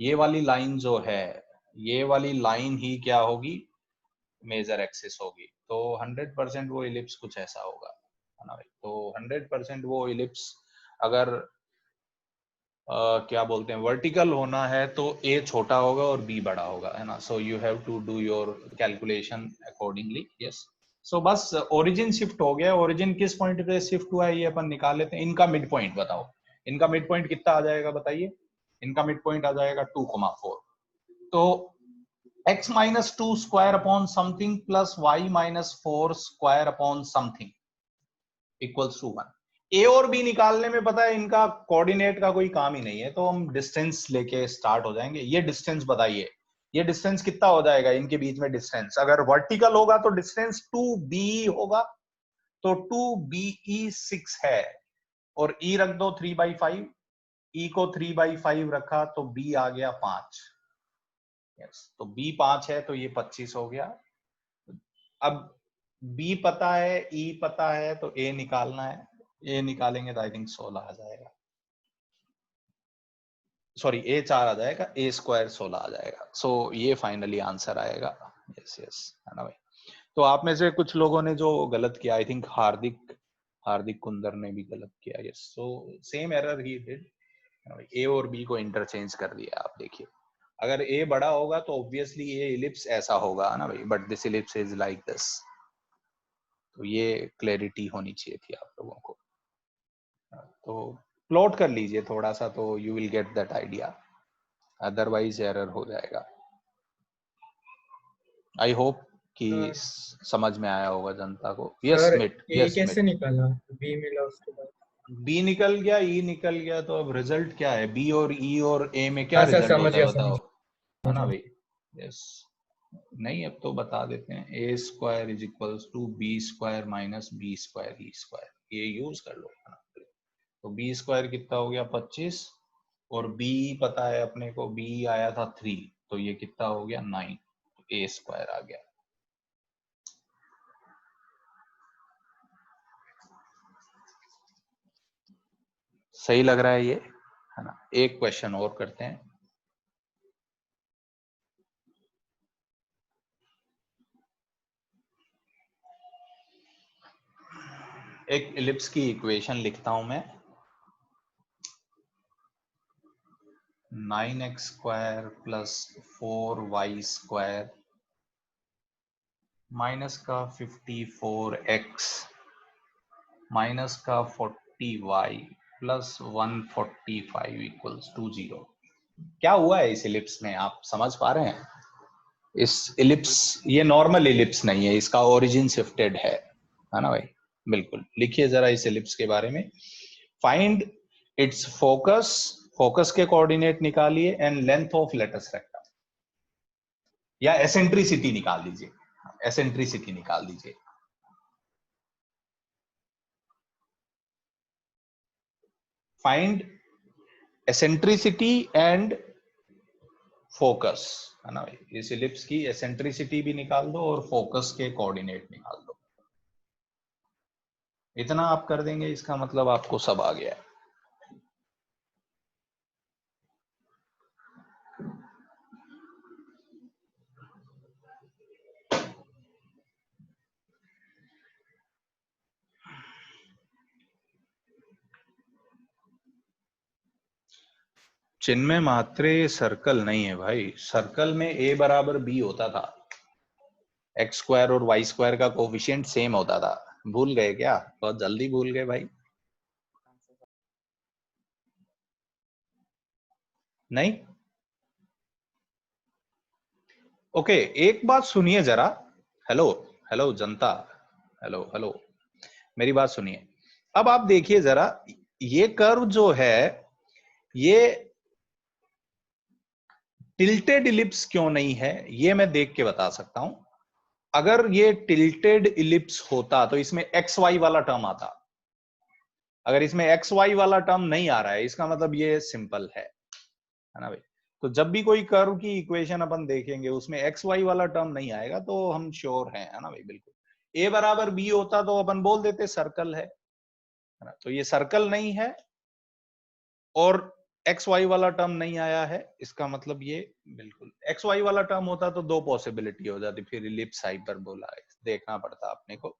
ये वाली लाइन जो है, ये वाली लाइन ही क्या होगी, मेजर एक्सिस होगी। तो 100% वो इलिप्स कुछ ऐसा होगा, है ना भाई। तो 100% वो इलिप्स अगर क्या बोलते हैं वर्टिकल होना है तो ए छोटा होगा और बी बड़ा होगा, है ना। So you have to do your calculation accordingly. Yes, so बस ओरिजिन शिफ्ट हो गया। ओरिजिन किस पॉइंट पे शिफ्ट हुआ है ये अपन निकाल लेते हैं। इनका मिड पॉइंट बताओ, इनका मिड पॉइंट कितना आ जाएगा बताइए। इनका मिड पॉइंट आ जाएगा 2,4। तो x minus 2 square upon something plus y minus 4 square upon something equals to 1। A और बी निकालने में पता है इनका कोऑर्डिनेट का कोई काम ही नहीं है, तो हम डिस्टेंस लेके स्टार्ट हो जाएंगे। ये डिस्टेंस बताइए, ये डिस्टेंस कितना हो जाएगा इनके बीच में डिस्टेंस। अगर वर्टिकल होगा तो डिस्टेंस 2b होगा, तो 2be 6 है, और e रख दो 3/5, e को 3/5 रखा तो b आ गया 5। यस, तो b 5 है तो ये 25 हो गया। अब b पता है, e पता है, तो a निकालना है। ए निकालेंगे तो आई थिंक 16 आ जाएगा, सॉरी ए 4 आ जाएगा, ए स्क्वायर 16 आ जाएगा। सो ये फाइनली आंसर आएगा। यस यस, है ना भाई। तो आप में से कुछ लोगों ने जो गलत किया, आई थिंक हार्दिक कुंदर ने भी गलत किया। यस, सो सेम एरर ही डिड, ए और बी को इंटरचेंज कर दिया। आप देखिए, अगर ए बड़ा होगा तो ऑब्वियसली ये इलिप्स ऐसा होगा, ना भाई, but this ellipse is like this. तो ये क्लैरिटी होनी चाहिए थी आप लोगों को। तो प्लॉट कर लीजिए थोड़ा सा, तो you will get that idea, otherwise error हो जाएगा। आई होप कि समझ में आया होगा जनता को। यस सर मिट, ए यस कैसे मिट। निकाला, बी मिला उसके बाद? बी निकल गया, ई निकल गया, तो अब रिजल्ट क्या है? बी और ई और ए में क्या हाँ सर, रिजल्ट समझ होता है गया बताओ, है ना गया। भाई। यस, नहीं अब तो बता देते हैं। A square is equals to b square minus b square e square, ये यूज कर लो, है ना। तो बी स्क्वायर कितना हो गया 25, और बी पता है अपने को, बी आया था 3, तो ये कितना हो गया 9, तो ए स्क्वायर आ गया। सही लग रहा है ये, है ना। एक क्वेश्चन और करते हैं। एक इलिप्स की इक्वेशन लिखता हूं मैं, 9x square plus 4y square minus का 54x माइनस का 40y प्लस 145 इक्वल्स टू 0। क्या हुआ है इस इलिप्स में, आप समझ पा रहे हैं? इस इलिप्स, ये नॉर्मल इलिप्स नहीं है, इसका ओरिजिन शिफ्टेड है ना भाई। बिल्कुल, लिखिए जरा इस इलिप्स के बारे में। फाइंड इट्स फोकस, फोकस के कोऑर्डिनेट निकालिए, and length of latus rectum, या एसेंट्रिसिटी निकाल दीजिए, एसेंट्रिसिटी निकाल दीजिए। फाइंड एसेंट्रिसिटी एंड फोकस, है ना भाई। इस इलिप्स की एसेंट्रिसिटी भी निकाल दो और फोकस के कोऑर्डिनेट निकाल दो। इतना आप कर देंगे, इसका मतलब आपको सब आ गया है। चिन्मय महात्रे सर्कल नहीं है भाई, सर्कल में a बराबर b होता था, एक्स स्क्वायर और वाई स्क्वायर का कोफिशिएंट सेम होता था। भूल गए क्या? बहुत जल्दी भूल गए भाई। नहीं? ओके, एक बात सुनिए जरा। हेलो हेलो जनता, हेलो हेलो, मेरी बात सुनिए। अब आप देखिए जरा, ये कर्व जो है ये टिल्टेड इलिप्स क्यों नहीं है, ये मैं देख के बता सकता हूं। अगर ये टिल्टेड इलिप्स होता तो इसमें एक्स वाई वाला टर्म आता। अगर इसमें एक्स वाई वाला टर्म नहीं आ रहा है, इसका मतलब ये सिंपल है ना भाई। तो जब भी कोई कर्व की इक्वेशन अपन देखेंगे उसमें एक्स वाई वाला टर्म नहीं आएगा तो हम श्योर हैं, है ना भाई, बिल्कुल। ए बराबर बी होता तो अपन बोल देते सर्कल है ना। तो ये सर्कल नहीं है और एक्स वाई वाला टर्म नहीं आया है, इसका मतलब ये बिल्कुल। एक्स वाई वाला टर्म होता तो दो पॉसिबिलिटी हो जाती, फिर इलिप्स हाइपरबोला देखना पड़ता अपने को।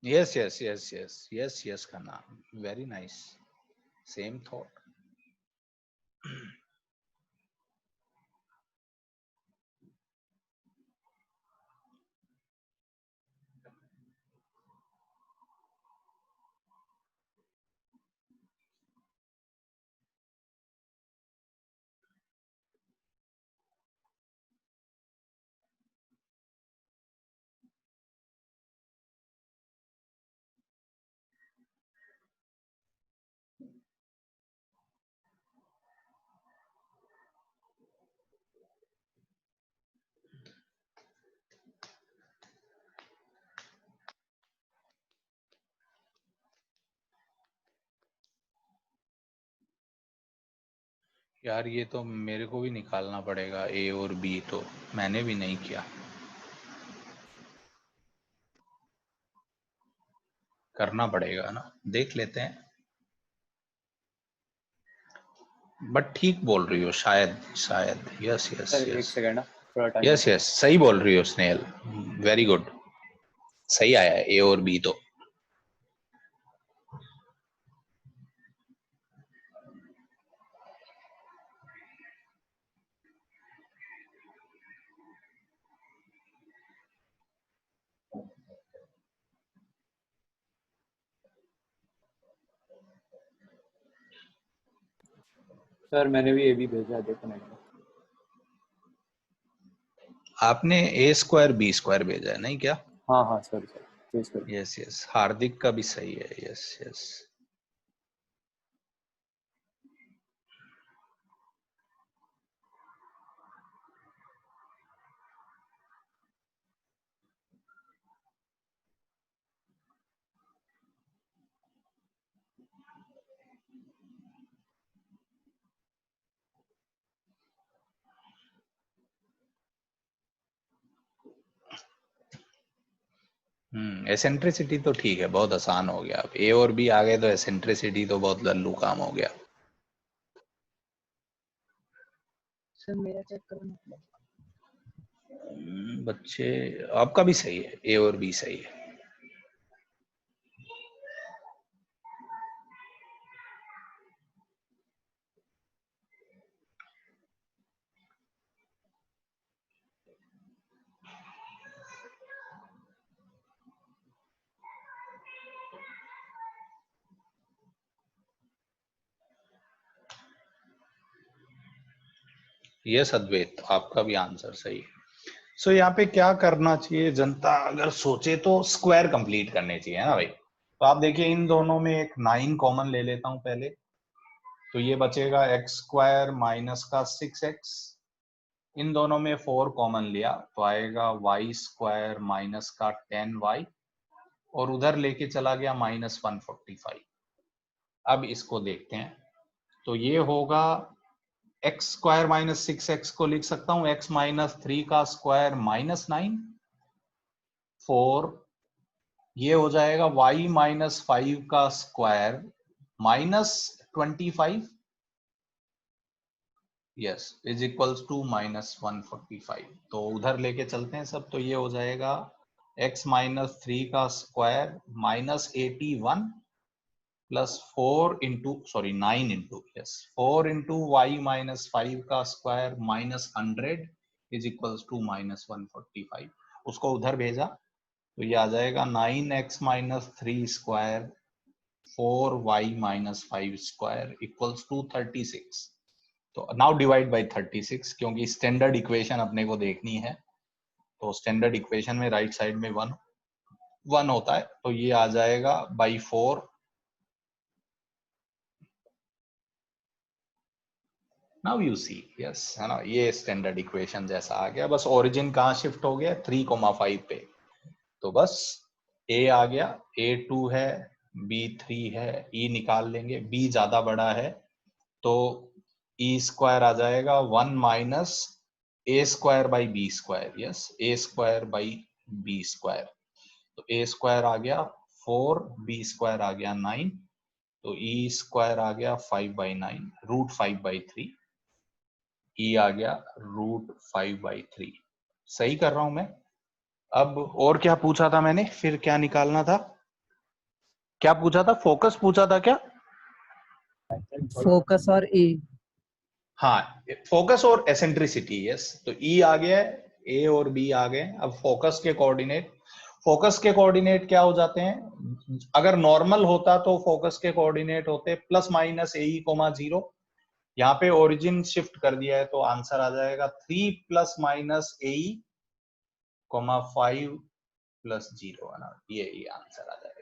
Yes yes yes yes yes yes करना, वेरी नाइस, सेम थॉट। यार ये तो मेरे को भी निकालना पड़ेगा ए और बी, तो मैंने भी नहीं किया, करना पड़ेगा ना, देख लेते हैं। बट ठीक बोल रही हो, शायद शायद, यस यस सर एक यस सेकंड ना, थोड़ा टाइम। यस यस, सही बोल रही हो स्नेहल, वेरी गुड, सही आया है ए और बी तो। सर मैंने भी ये भी भेजा है, देखो नहीं। आपने ए स्क्वायर बी स्क्वायर भेजा है नहीं क्या? हाँ हाँ सर सर, यस यस, हार्दिक का भी सही है, यस यस। एसेंट्रिसिटी तो ठीक है, बहुत आसान हो गया। अब ए और बी आ गए तो एसेंट्रिसिटी तो बहुत लल्लू काम हो गया। सर मेरा चेक करो। बच्चे, आपका भी सही है, ए और बी सही है। यस अद्वैत, आपका भी आंसर सही है। सो यहाँ पे क्या करना चाहिए जनता अगर सोचे तो स्क्वायर कंप्लीट करने चाहिए, है ना भाई। तो आप देखिए इन दोनों में एक 9 कॉमन ले लेता हूं पहले, तो ये बचेगा एक्स स्क्वायर माइनस का 6x। इन दोनों में 4 कॉमन लिया तो आएगा वाई स्क्वायर माइनस का 10y, और उधर लेके चला गया माइनस 145। अब इसको देखते हैं, तो ये होगा एक्स स्क्वायर माइनस 6x को लिख सकता हूं x माइनस 3 का स्क्वायर माइनस 9, 4 ये हो जाएगा y माइनस 5 का square minus 25, yes, is equals to minus 145। तो उधर लेके चलते हैं सब, तो ये हो जाएगा x माइनस 3 का square minus 81 plus 4 into 9 into 4 into y minus 5 का square minus 100 is equals to minus 145। उसको उधर भेजा तो ये आ जाएगा 9x minus 3 square 4y minus 5 square equals to 36। तो नाउ डिवाइड बाय 36, क्योंकि स्टैंडर्ड इक्वेशन अपने को देखनी है, तो स्टैंडर्ड इक्वेशन में राइट साइड में 1 होता है, तो ये आ जाएगा by 4। Now you see, yes, है ना, ये स्टैंडर्ड इक्वेशन जैसा आ गया। बस ओरिजिन कहाँ शिफ्ट हो गया 3,5 पे, तो बस a आ गया, a 2 है, b 3 है, e निकाल लेंगे, b ज्यादा बड़ा है तो e स्क्वायर आ जाएगा 1 minus a square by b square, yes, a square by b square. तो a स्क्वायर आ गया 4, b स्क्वायर आ गया 9, तो e स्क्वायर आ गया 5/9 रूट 5/3, e आ गया रूट 5/3। सही कर रहा हूं मैं? अब और क्या पूछा था मैंने, फिर क्या निकालना था, क्या पूछा था, फोकस पूछा था क्या? फोकस और ए, हाँ, फोकस और एसेंट्रिसिटी, यस। तो ई आ गया है, ए और बी आ गए। अब फोकस के कोऑर्डिनेट क्या हो जाते हैं? अगर नॉर्मल होता तो फोकस के कोऑर्डिनेट होते प्लस माइनस ए कोमा 0। यहाँ पे ओरिजिन शिफ्ट कर दिया है तो आंसर आ जाएगा 3 प्लस माइनस ए कोमा 5 प्लस 0, है ना, ये आंसर आ जाएगा।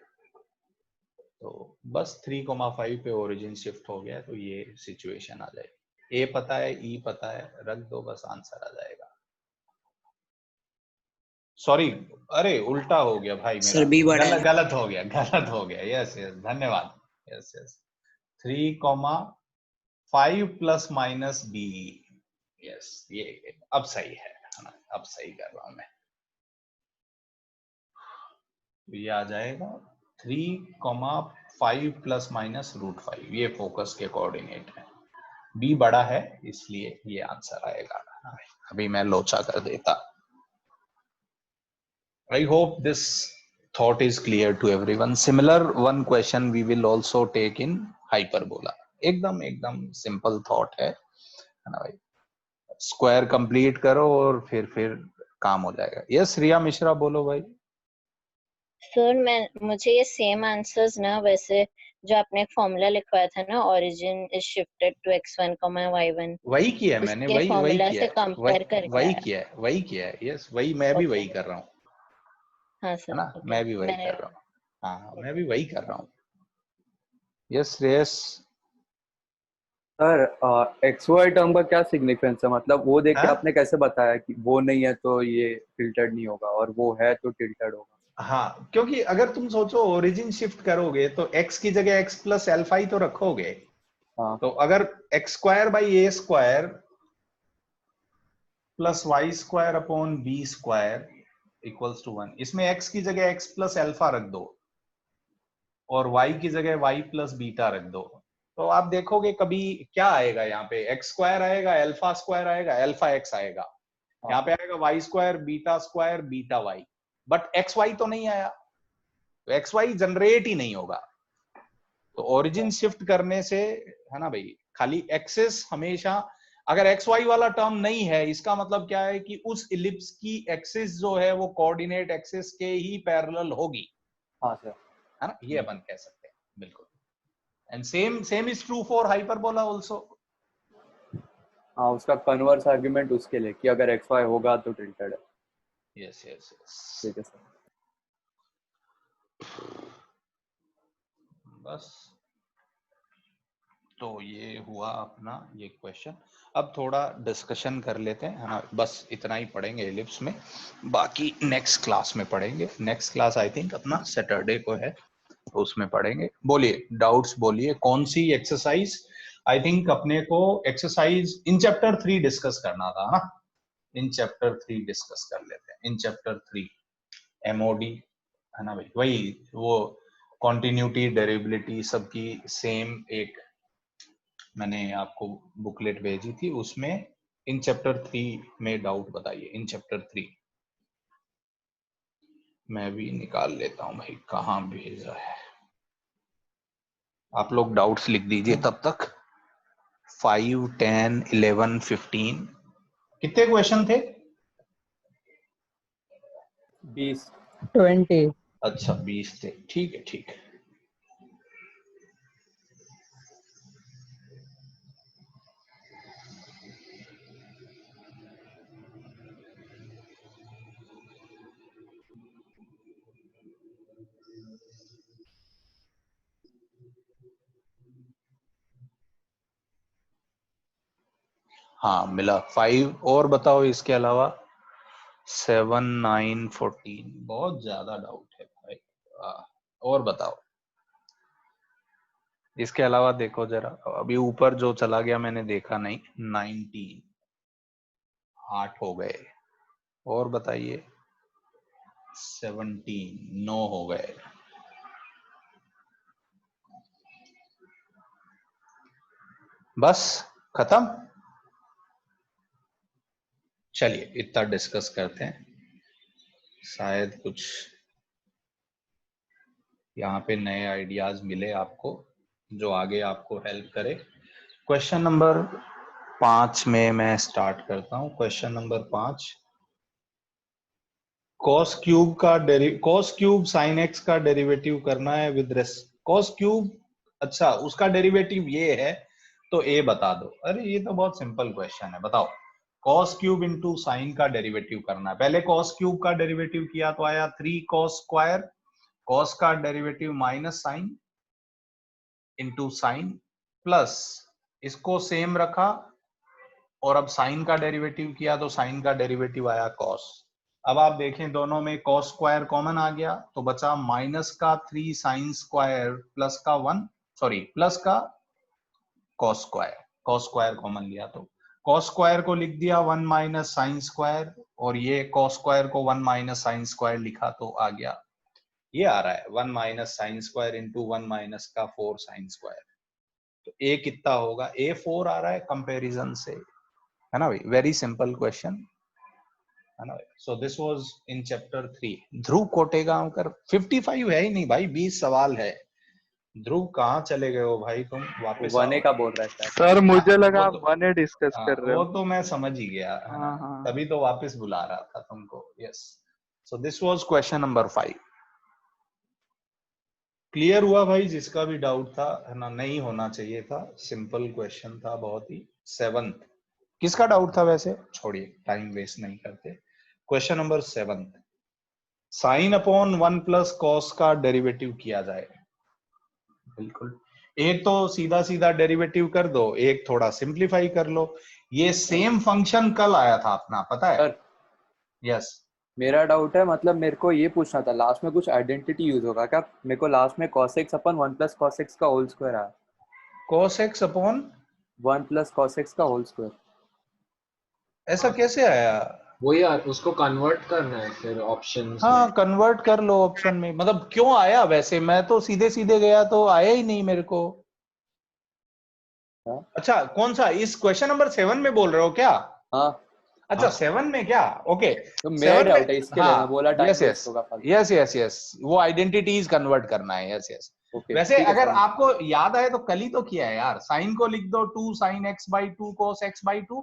तो बस 3,5 पे ओरिजिन शिफ्ट हो गया है, तो ये सिचुएशन आ जाएगी। ए पता है, ई पता है, रख दो, बस आंसर आ जाएगा। सॉरी, अरे उल्टा हो गया भाई सर बी बड़ा मेरा, है। गलत हो गया। यस धन्यवाद। Yes 3,5 plus minus b, yes, ये अब सही है ना, अब सही कर रहा हूं मैं। ये आ जाएगा 3,5 प्लस माइनस रूट 5, ये फोकस के कोऑर्डिनेट है। बी बड़ा है इसलिए ये आंसर आएगा। अभी मैं लोचा कर देता। I hope this thought is clear to everyone. Similar one question we will also take in hyperbola. एकदम सिंपल थॉट है ना भाई। स्क्वायर कंप्लीट करो और फिर काम हो जाएगा। यस रिया मिश्रा बोलो भाई। सर मुझे ये सेम आंसर्स ना, वैसे जो आपने एक फॉर्मूला लिखवाया था ना, origin is shifted to x1, y1, वही किया है मैंने, वही फॉर्मूला किया से है, कंपेयर करके वही किया है। यस वही मैं भी वही कर रहा हूँ, हाँ है सर, ना, मैं भी वही कर रहा हूँ। हाँ मैं भी वही कर रहा हूँ। Yes Shreyas. Sir x y term का क्या सिग्निफिकेंस है, मतलब वो देख के हाँ? आपने कैसे बताया कि वो नहीं है तो ये टिल्टेड नहीं होगा और वो है तो टिल्टेड होगा? हाँ, क्योंकि अगर तुम सोचो ओरिजिन शिफ्ट करोगे तो x की जगह x प्लस एल्फा ही तो रखोगे। हाँ। तो अगर x square by a square plus y square upon b square equals to 1, इसमें x की जगह x प्लस एल्फा रख दो और y की जगह y प्लस बीटा रख दो, तो आप देखोगे कभी क्या आएगा, यहाँ पे x स्क्वायर आएगा, एल्फा स्क्वायर आएगा, एल्फा x आएगा, यहाँ पे आएगा y square beta y, but x y तो नहीं आया, तो एक्स वाई जनरेट ही नहीं होगा। तो ओरिजिन शिफ्ट करने से, है ना भाई, खाली एक्सिस हमेशा, अगर एक्स वाई वाला टर्म नहीं है इसका मतलब क्या है कि उस इलिप्स की एक्सिस जो है वो कोऑर्डिनेट एक्सिस के ही पैरेलल होगी। हाँ सर, है ना, ये अपन कह सकते हैं बिल्कुल। And same is true for hyperbola also. हाँ, उसका कन्वर्स आर्गुमेंट उसके लिए कि अगर एक्स वाई होगा तो टिल्टेड है। यस यस यस, ठीक है सर। बस तो ये हुआ अपना ये क्वेश्चन। अब थोड़ा डिस्कशन कर लेते हैं, है ना। बस इतना ही पढ़ेंगे एलिप्स में, बाकी नेक्स्ट क्लास में पढ़ेंगे। नेक्स्ट क्लास आई थिंक अपना सैटरडे को है, तो उसमें पढ़ेंगे। बोलिए डाउट्स, बोलिए कौन सी एक्सरसाइज। आई थिंक अपने को एक्सरसाइज इन चैप्टर 3 डिस्कस करना था ना, इन चैप्टर 3 डिस्कस कर लेते हैं। इन चैप्टर 3 एमओडी, है ना भाई, वही वो कॉन्टिन्यूटी डेरिवेबिलिटी सबकी सेम एक मैंने आपको बुकलेट भेजी थी, उसमें इन चैप्टर 3 में डाउट बताइए। इन चैप्टर 3 मैं भी निकाल लेता हूं भाई, कहाँ भेजा है। आप लोग डाउट्स लिख दीजिए तब तक। 5, 10, 11, 15 कितने क्वेश्चन थे? 20। 20। अच्छा 20 थे, ठीक है ठीक है। हाँ मिला 5। और बताओ इसके अलावा 7, 9, 14 बहुत ज्यादा डाउट है भाई। और बताओ इसके अलावा। देखो जरा, अभी ऊपर जो चला गया मैंने देखा नहीं। 19 8 हो गए। और बताइए 17 9 हो गए। बस खत्म। चलिए इतना डिस्कस करते हैं, शायद कुछ यहाँ पे नए आइडियाज मिले आपको, जो आगे आपको हेल्प करे। क्वेश्चन नंबर 5 में मैं स्टार्ट करता हूँ। Question number 5, cos cube sin x का डेरिवेटिव करना है विद cos क्यूब। अच्छा उसका डेरिवेटिव ये है तो a बता दो। अरे ये तो बहुत सिंपल क्वेश्चन है, बताओ। cos क्यूब इंटू साइन का डेरिवेटिव करना है। पहले cos क्यूब का डेरिवेटिव किया तो आया 3 cos स्क्वायर, cos का derivative minus sine into sine, plus इसको सेम रखा और अब साइन का डेरिवेटिव किया तो साइन का डेरिवेटिव आया cos। अब आप देखें दोनों में cos स्क्वायर कॉमन आ गया तो बचा माइनस का 3 साइन स्क्वायर प्लस का 1 सॉरी प्लस का cos square. cos square common लिया तो cos स्क्वायर को लिख दिया 1 माइनस साइन स्क्वायर, और ये cos स्क्वायर को 1 माइनस साइन स्क्वायर लिखा तो आ गया, ये आ रहा है 1 minus sine square into 1 minus का 4 साइन स्क्वायर। तो a कितना होगा? a 4 आ रहा है कंपैरिजन से, है ना भाई। वेरी सिंपल क्वेश्चन, है ना। So this was in chapter 3। ध्रुव कोटेगांवकर 55 है ही नहीं भाई, 20 सवाल है। ध्रुव कहाँ चले गए हो भाई तुम? वापस वने आओ। का बोल रहा है सर मुझे लगा आप वने डिस्कस कर रहे वो हो। तो मैं समझ ही गया, है ना, हाँ। तभी तो वापस बुला रहा था तुमको। Yes, so this was question number 5। Clear हुआ भाई? जिसका भी डाउट था, है ना, नहीं होना चाहिए था, सिंपल क्वेश्चन था बहुत ही। 7 किसका डाउट था वैसे? छोड़िए, टाइम वेस्ट नहीं करते। Question number 7, sine upon 1 plus cos का डेरिवेटिव किया जाए। बिल्कुल, एक तो सीधा सीधा डेरिवेटिव कर दो, एक थोड़ा सिंप्लीफाई कर लो। ये सेम फंक्शन कल आया था अपना, पता है? यस। मेरा डाउट है, मतलब मेरे को ये पूछना था, लास्ट में कुछ आइडेंटिटी यूज होगा क्या? मेरे को लास्ट में cos x अपन 1 प्लस cos x का होल स्क्वायर आया। cos x upon 1 plus cos x का होल स्क्वायर, ऐसा कैसे आया? वो यार उसको कन्वर्ट करना है फिर ऑप्शंस हाँ में। कन्वर्ट कर लो ऑप्शन में। मतलब क्यों आया वैसे? मैं तो सीधे सीधे गया तो आया ही नहीं मेरे को। अच्छा कौन सा? इस क्वेश्चन नंबर 7 में बोल रहे हो क्या? हाँ। अच्छा 7 में क्या? ओके, तो मेरा डाउट है इसके लिए, मैं बोला टाइम यस वेस्ट होगा फालतू। यस यस यस, वो आइडेंटिटीज कन्वर्ट करना है। Yes yes. ओके, वैसे ठीक है, अगर समझ। आपको याद आए तो कल ही तो किया है यार। साइन को लिख दो 2 sine x by 2 cos x by 2,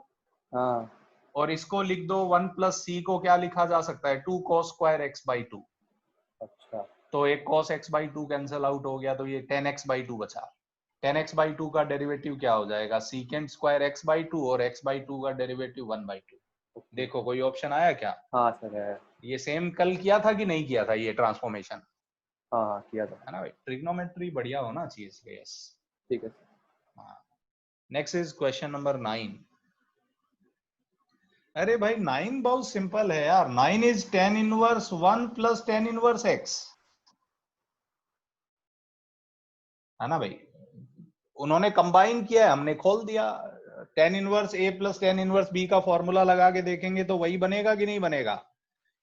हाँ। और इसको लिख दो 1 प्लस c को क्या लिखा जा सकता है? 2 cos स्क्वायर x बाई 2। अच्छा, तो एक cos x by 2 cancel out हो गया, तो ये 10x बाई 2 बचा। 10x बाई 2 का डेरिवेटिव क्या हो जाएगा? सीकेंड स्क्वायर x बाई 2, और x बाई 2 का डेरिवेटिव 1 बाई 2। देखो कोई ऑप्शन आया क्या? हाँ सर है। ये सेम कल किया था कि नहीं किया था ये ट्रांसफॉर्मेशन? हाँ किया था, है ना भाई, ट्रिग्नोमेट्री बढ़िया होना चाहिए इसलिए। यस ठीक है। Next is question number 9। अरे भाई 9 बहुत सिंपल है यार। 9 is tan inverse 1 plus tan inverse x, है ना भाई। उन्होंने कंबाइन किया है, हमने खोल दिया। tan inverse a plus tan inverse b का फॉर्मूला लगा के देखेंगे तो वही बनेगा कि नहीं बनेगा?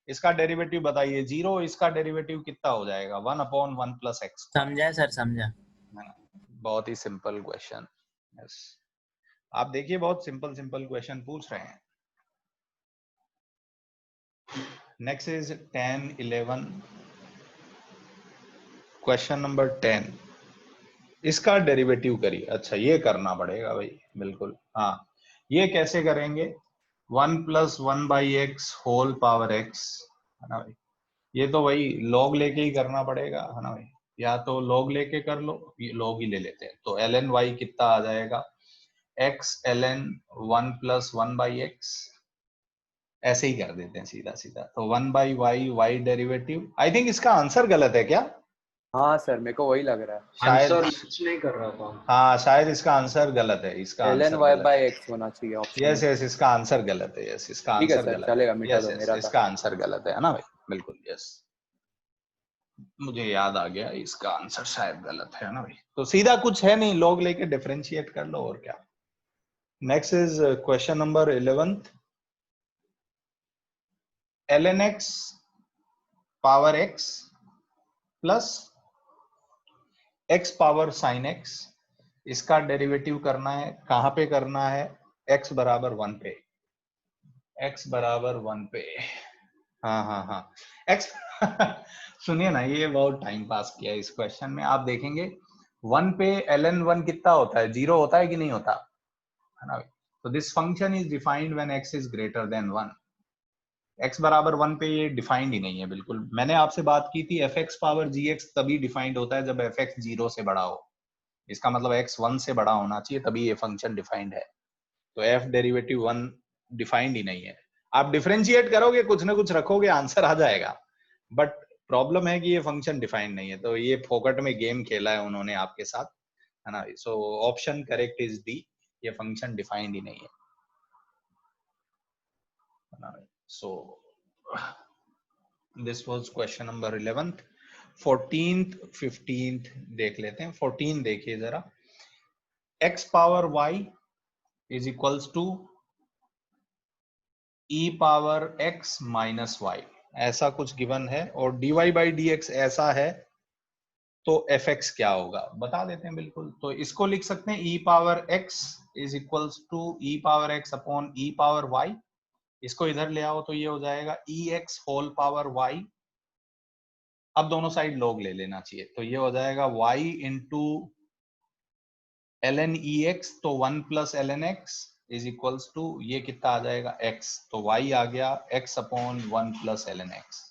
इसका डेरिवेटिव बताइए 0, इसका डेरिवेटिव कितना हो जाएगा? 1/1 प्लस x। समझा सर, समझा। बहुत ही सिंपल क्वेश्चन। यस, आप देखिए बहुत सिंपल सिंपल क्वेश्चन पूछ रहे हैं। Next is 10-11, question number 10। इसका डेरिवेटिव करिए। अच्छा ये करना पड़ेगा भाई, बिल्कुल। हाँ, ये कैसे करेंगे? 1 plus 1/x whole power x, है ना भाई। ये तो वही लॉग लेके ही करना पड़ेगा, है ना भाई। या तो लॉग लेके कर लो, ये लॉग ही ले लेते हैं। तो ln y कितना आ जाएगा? x ln 1 प्लस 1/x, ऐसे ही कर देते हैं सीधा सीधा। तो 1/y, y derivative. I think इसका आंसर गलत है क्या? हाँ सर, मेरे को वही लग रहा है। शायद नहीं कर रहा था। हाँ, शायद इसका आंसर गलत है। इसका ln आंसर y गलत by है। x होना चाहिए ऑप्शन। यस यस, इसका आंसर गलत है। यस, इसका ठीक है आंसर सर, गलत चलेगा, है। मिटा यस दो, यस, मेरा था। इसका आंसर गलत है ना भाई, बिल्कुल। यस, मुझे याद आ गया, इसका आंसर शायद गलत है ना भाई। तो सीधा कुछ है नहीं, लॉग लेके डिफरेंशिएट कर लो और क्या। Next is question number 11। ln x power x plus x power sine x, इसका डेरिवेटिव करना है। कहां पे करना है? x बराबर 1 पे। x बराबर 1 पे। हाँ हाँ हाँ, x सुनिए ना, ये बहुत टाइम पास किया इस क्वेश्चन में। आप देखेंगे 1 पे ln 1 कितना होता है? 0 होता है कि नहीं होता, है ना। तो this function is defined when x is greater than 1। x बराबर 1 पे ये डिफाइंड ही नहीं है बिल्कुल। मैंने आपसे बात की थी fx पावर gx तभी डिफाइंड होता है जब fx 0 से बड़ा हो। इसका मतलब x 1 से बड़ा होना चाहिए, तभी ये फंक्शन डिफाइंड है। तो f डेरिवेटिव 1 डिफाइंड ही नहीं है। आप डिफरेंशिएट करोगे, कुछ ना कुछ रखोगे, आंसर आ जाएगा। बट प्रॉब्लम है कि ये फंक्शन डिफाइंड नहीं है। तो ये फोकट में गेम खेला है उन्होंने आपके साथ, है ना। So option correct is D, ये फंक्शन डिफाइंड ही नहीं है। So this was question number 11th. 14th 15th देख लेते हैं। 14 देखिए जरा। x power y is equals to e power x minus y, ऐसा कुछ गिवन है। और dy by dx ऐसा है, तो fx क्या होगा बता देते हैं बिल्कुल। तो इसको लिख सकते हैं e power x is equals to e power x upon e power y। इसको इधर ले आओ तो ये हो जाएगा ex होल पावर y। अब दोनों साइड लॉग ले लेना चाहिए, तो ये हो जाएगा y इंटू ln ex, तो 1 plus ln x is equals to ये कितना आ जाएगा x, तो y आ गया x upon 1 plus ln x।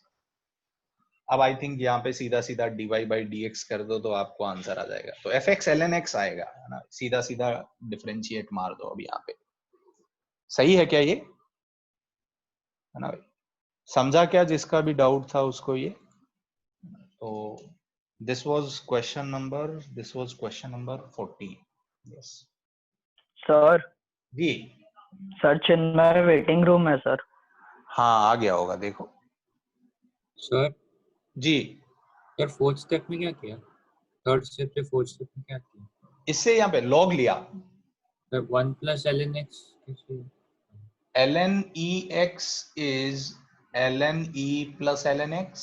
अब आई थिंक यहाँ पे सीधा सीधा dy बाई dx कर दो तो आपको आंसर आ जाएगा। तो fx ln x आएगा, है ना। सीधा सीधा डिफरेंशिएट मार दो अब यहाँ पे। सही है क्या ये, है ना भाई? समझा क्या जिसका भी डाउट था उसको ये? तो this was question number 14। Yes sir ji. Sir Chinmay waiting room है सर। हाँ, आ गया होगा, देखो sir ji. Sir fourth step में क्या किया? थर्ड स्टेप से फोर्थ स्टेप में क्या किया? इससे यहाँ पे लॉग लिया। 1 प्लस ln x कैसे? ln ex is ln e plus ln x,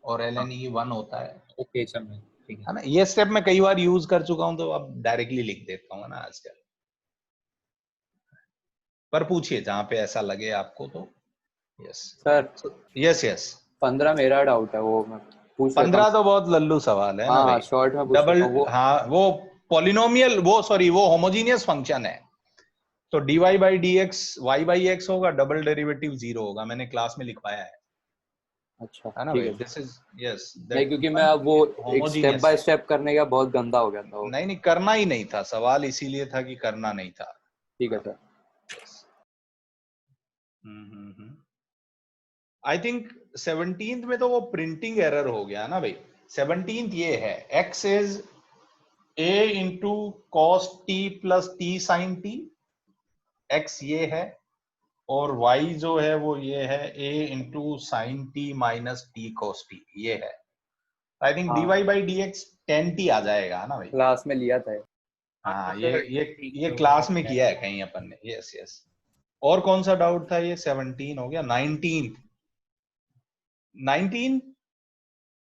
और ln e 1 होता है। ओके समझ, ठीक है ना। ये स्टेप मैं कई बार यूज कर चुका हूं, तो अब डायरेक्टली लिख देता हूँ ना आजकल। पर पूछिए जहां पे ऐसा लगे आपको तो। Yes sir yes yes. 15 मेरा डाउट है, वो मैं पूछ लेता 15 तो बहुत लल्लू सवाल है ना भाई। शॉर्ट में पूछ डबल, लेता हूँ। हाँ वो पॉलिनोमियल, वो सॉरी वो होमोजीनियस फंक्शन है। तो dy by dx y by x होगा, डबल डेरिवेटिव 0 होगा। मैंने क्लास में लिखवाया है। अच्छा है ना ठीक भाई। है। दिस इज यस, नहीं, क्योंकि मैं अब वो एक स्टेप बाय स्टेप करने का बहुत गंदा हो गया था वो। नहीं करना ही नहीं था, सवाल इसीलिए था कि करना नहीं था। ठीक है सर। आई थिंक 17th में तो वो प्रिंटिंग एरर हो गया ना भाई। 17th ये है x is a into cos t plus t sine t, x ये है, और y जो है वो ये है a into sine T minus T cos T, ये है। I think dy by dx tan t आ जाएगा ना भाई। क्लास में लिया था। हाँ ये क्लास में किया है कहीं अपन ने। Yes yes. और कौन सा डाउट था? ये 17 हो गया। 19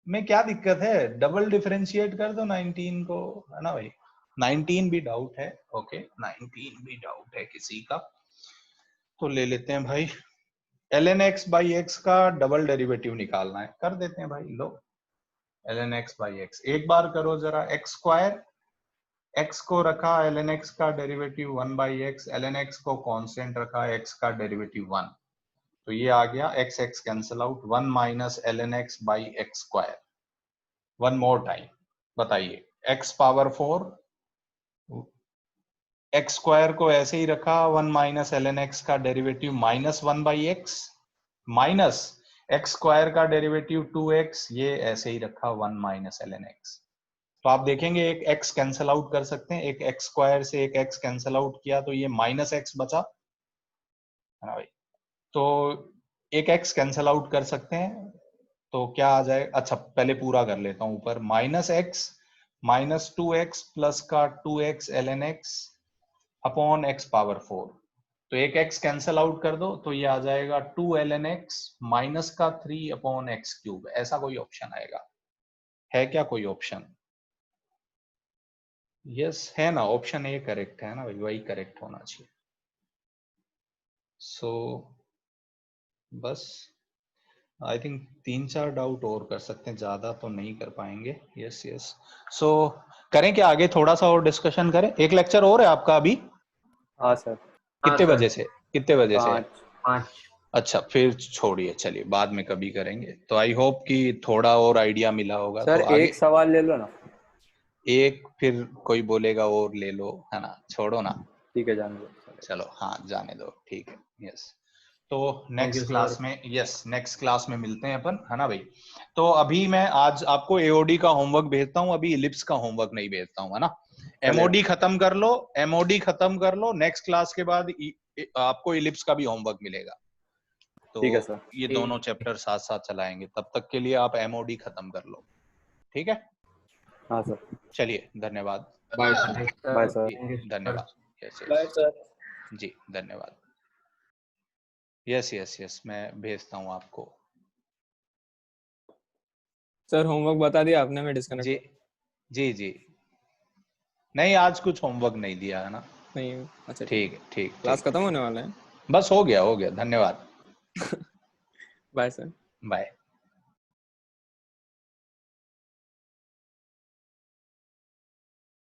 में क्या दिक्कत है? डबल डिफरेंशिएट कर दो 19 को, है ना भाई। 19 भी डाउट है। ओके 19 भी डाउट है किसी का, तो ले लेते हैं भाई। ln x बाई एक्स का डबल डेरिवेटिव निकालना है, कर देते हैं भाई। लो ln x बाई एक्स एक बार करो जरा। x स्क्वायर, x को रखा ln x का derivative 1 by x, ln x को कांस्टेंट रखा x का डेरिवेटिव 1, तो ये आ गया x x cancel out, 1 minus ln x by x square. One more time बताइए, x पावर 4, x स्क्वायर को ऐसे ही रखा, 1 माइनस ln x का derivative minus 1 by x, minus x square का डेरिवेटिव 2x, ये ऐसे ही रखा 1 माइनस ln x। तो आप देखेंगे एक x कैंसिल आउट कर सकते हैं, एक x स्क्वायर से एक x कैंसिल आउट किया तो ये माइनस x बचा, है ना भाई। तो एक x कैंसिल आउट कर सकते हैं, तो क्या आ जाए? अच्छा पहले पूरा कर लेता हूं। ऊपर minus x minus 2x plus का 2x ln x upon x power 4, तो एक x कैंसिल आउट कर दो तो ये आ जाएगा 2 ln x माइनस का 3 अपॉन x क्यूब। ऐसा कोई ऑप्शन आएगा? है क्या कोई ऑप्शन? यस है ना, ऑप्शन ए करेक्ट है ना भाई, वही करेक्ट होना चाहिए। सो बस आई थिंक 3-4 डाउट और कर सकते हैं, ज्यादा तो नहीं कर पाएंगे। Yes yes. सो करें क्या आगे, थोड़ा सा और डिस्कशन करें? एक लेक्चर और है आपका अभी? हाँ सर। कितने बजे से? कितने बजे से? 5। अच्छा फिर छोड़िए, चलिए बाद में कभी करेंगे। तो आई होप कि थोड़ा और आइडिया मिला होगा। सर तो आगे एक सवाल ले लो ना। एक, फिर कोई बोलेगा और ले लो, है ना, छोड़ो ना। ठीक है जाने दो। चलो हाँ जाने दो, ठीक है। यस तो नेक्स्ट क्लास में, यस नेक्स्ट क्लास में मिलते हैं अपन, है ना भाई। तो अभी मैं आज आपको एओडी का होमवर्क भेजता हूँ, अभी इलिप्स का होमवर्क नहीं भेजता हूँ, है ना। एमओडी खत्म कर लो, एमओडी खत्म कर लो, नेक्स्ट क्लास के बाद आपको इलिप्स का भी होमवर्क मिलेगा। तो ठीक है सर। ये दोनों चैप्टर साथ साथ चलाएंगे, तब तक के लिए आप एमओडी खत्म कर लो, ठीक है। हाँ सर। चलिए धन्यवाद। Bye sir. Bye sir. धन्यवाद। Yes bye sir. जी धन्यवाद। यस यस यस मैं भेजता हूँ आपको। सर होमवर्क बता दिया आपने? मैं डिस्कनेक्ट। जी जी जी नहीं आज कुछ होमवर्क नहीं दिया है ना। नहीं अच्छा ठीक है, ठीक क्लास खत्म होने वाला है। बस हो गया धन्यवाद। Bye sir. बाय।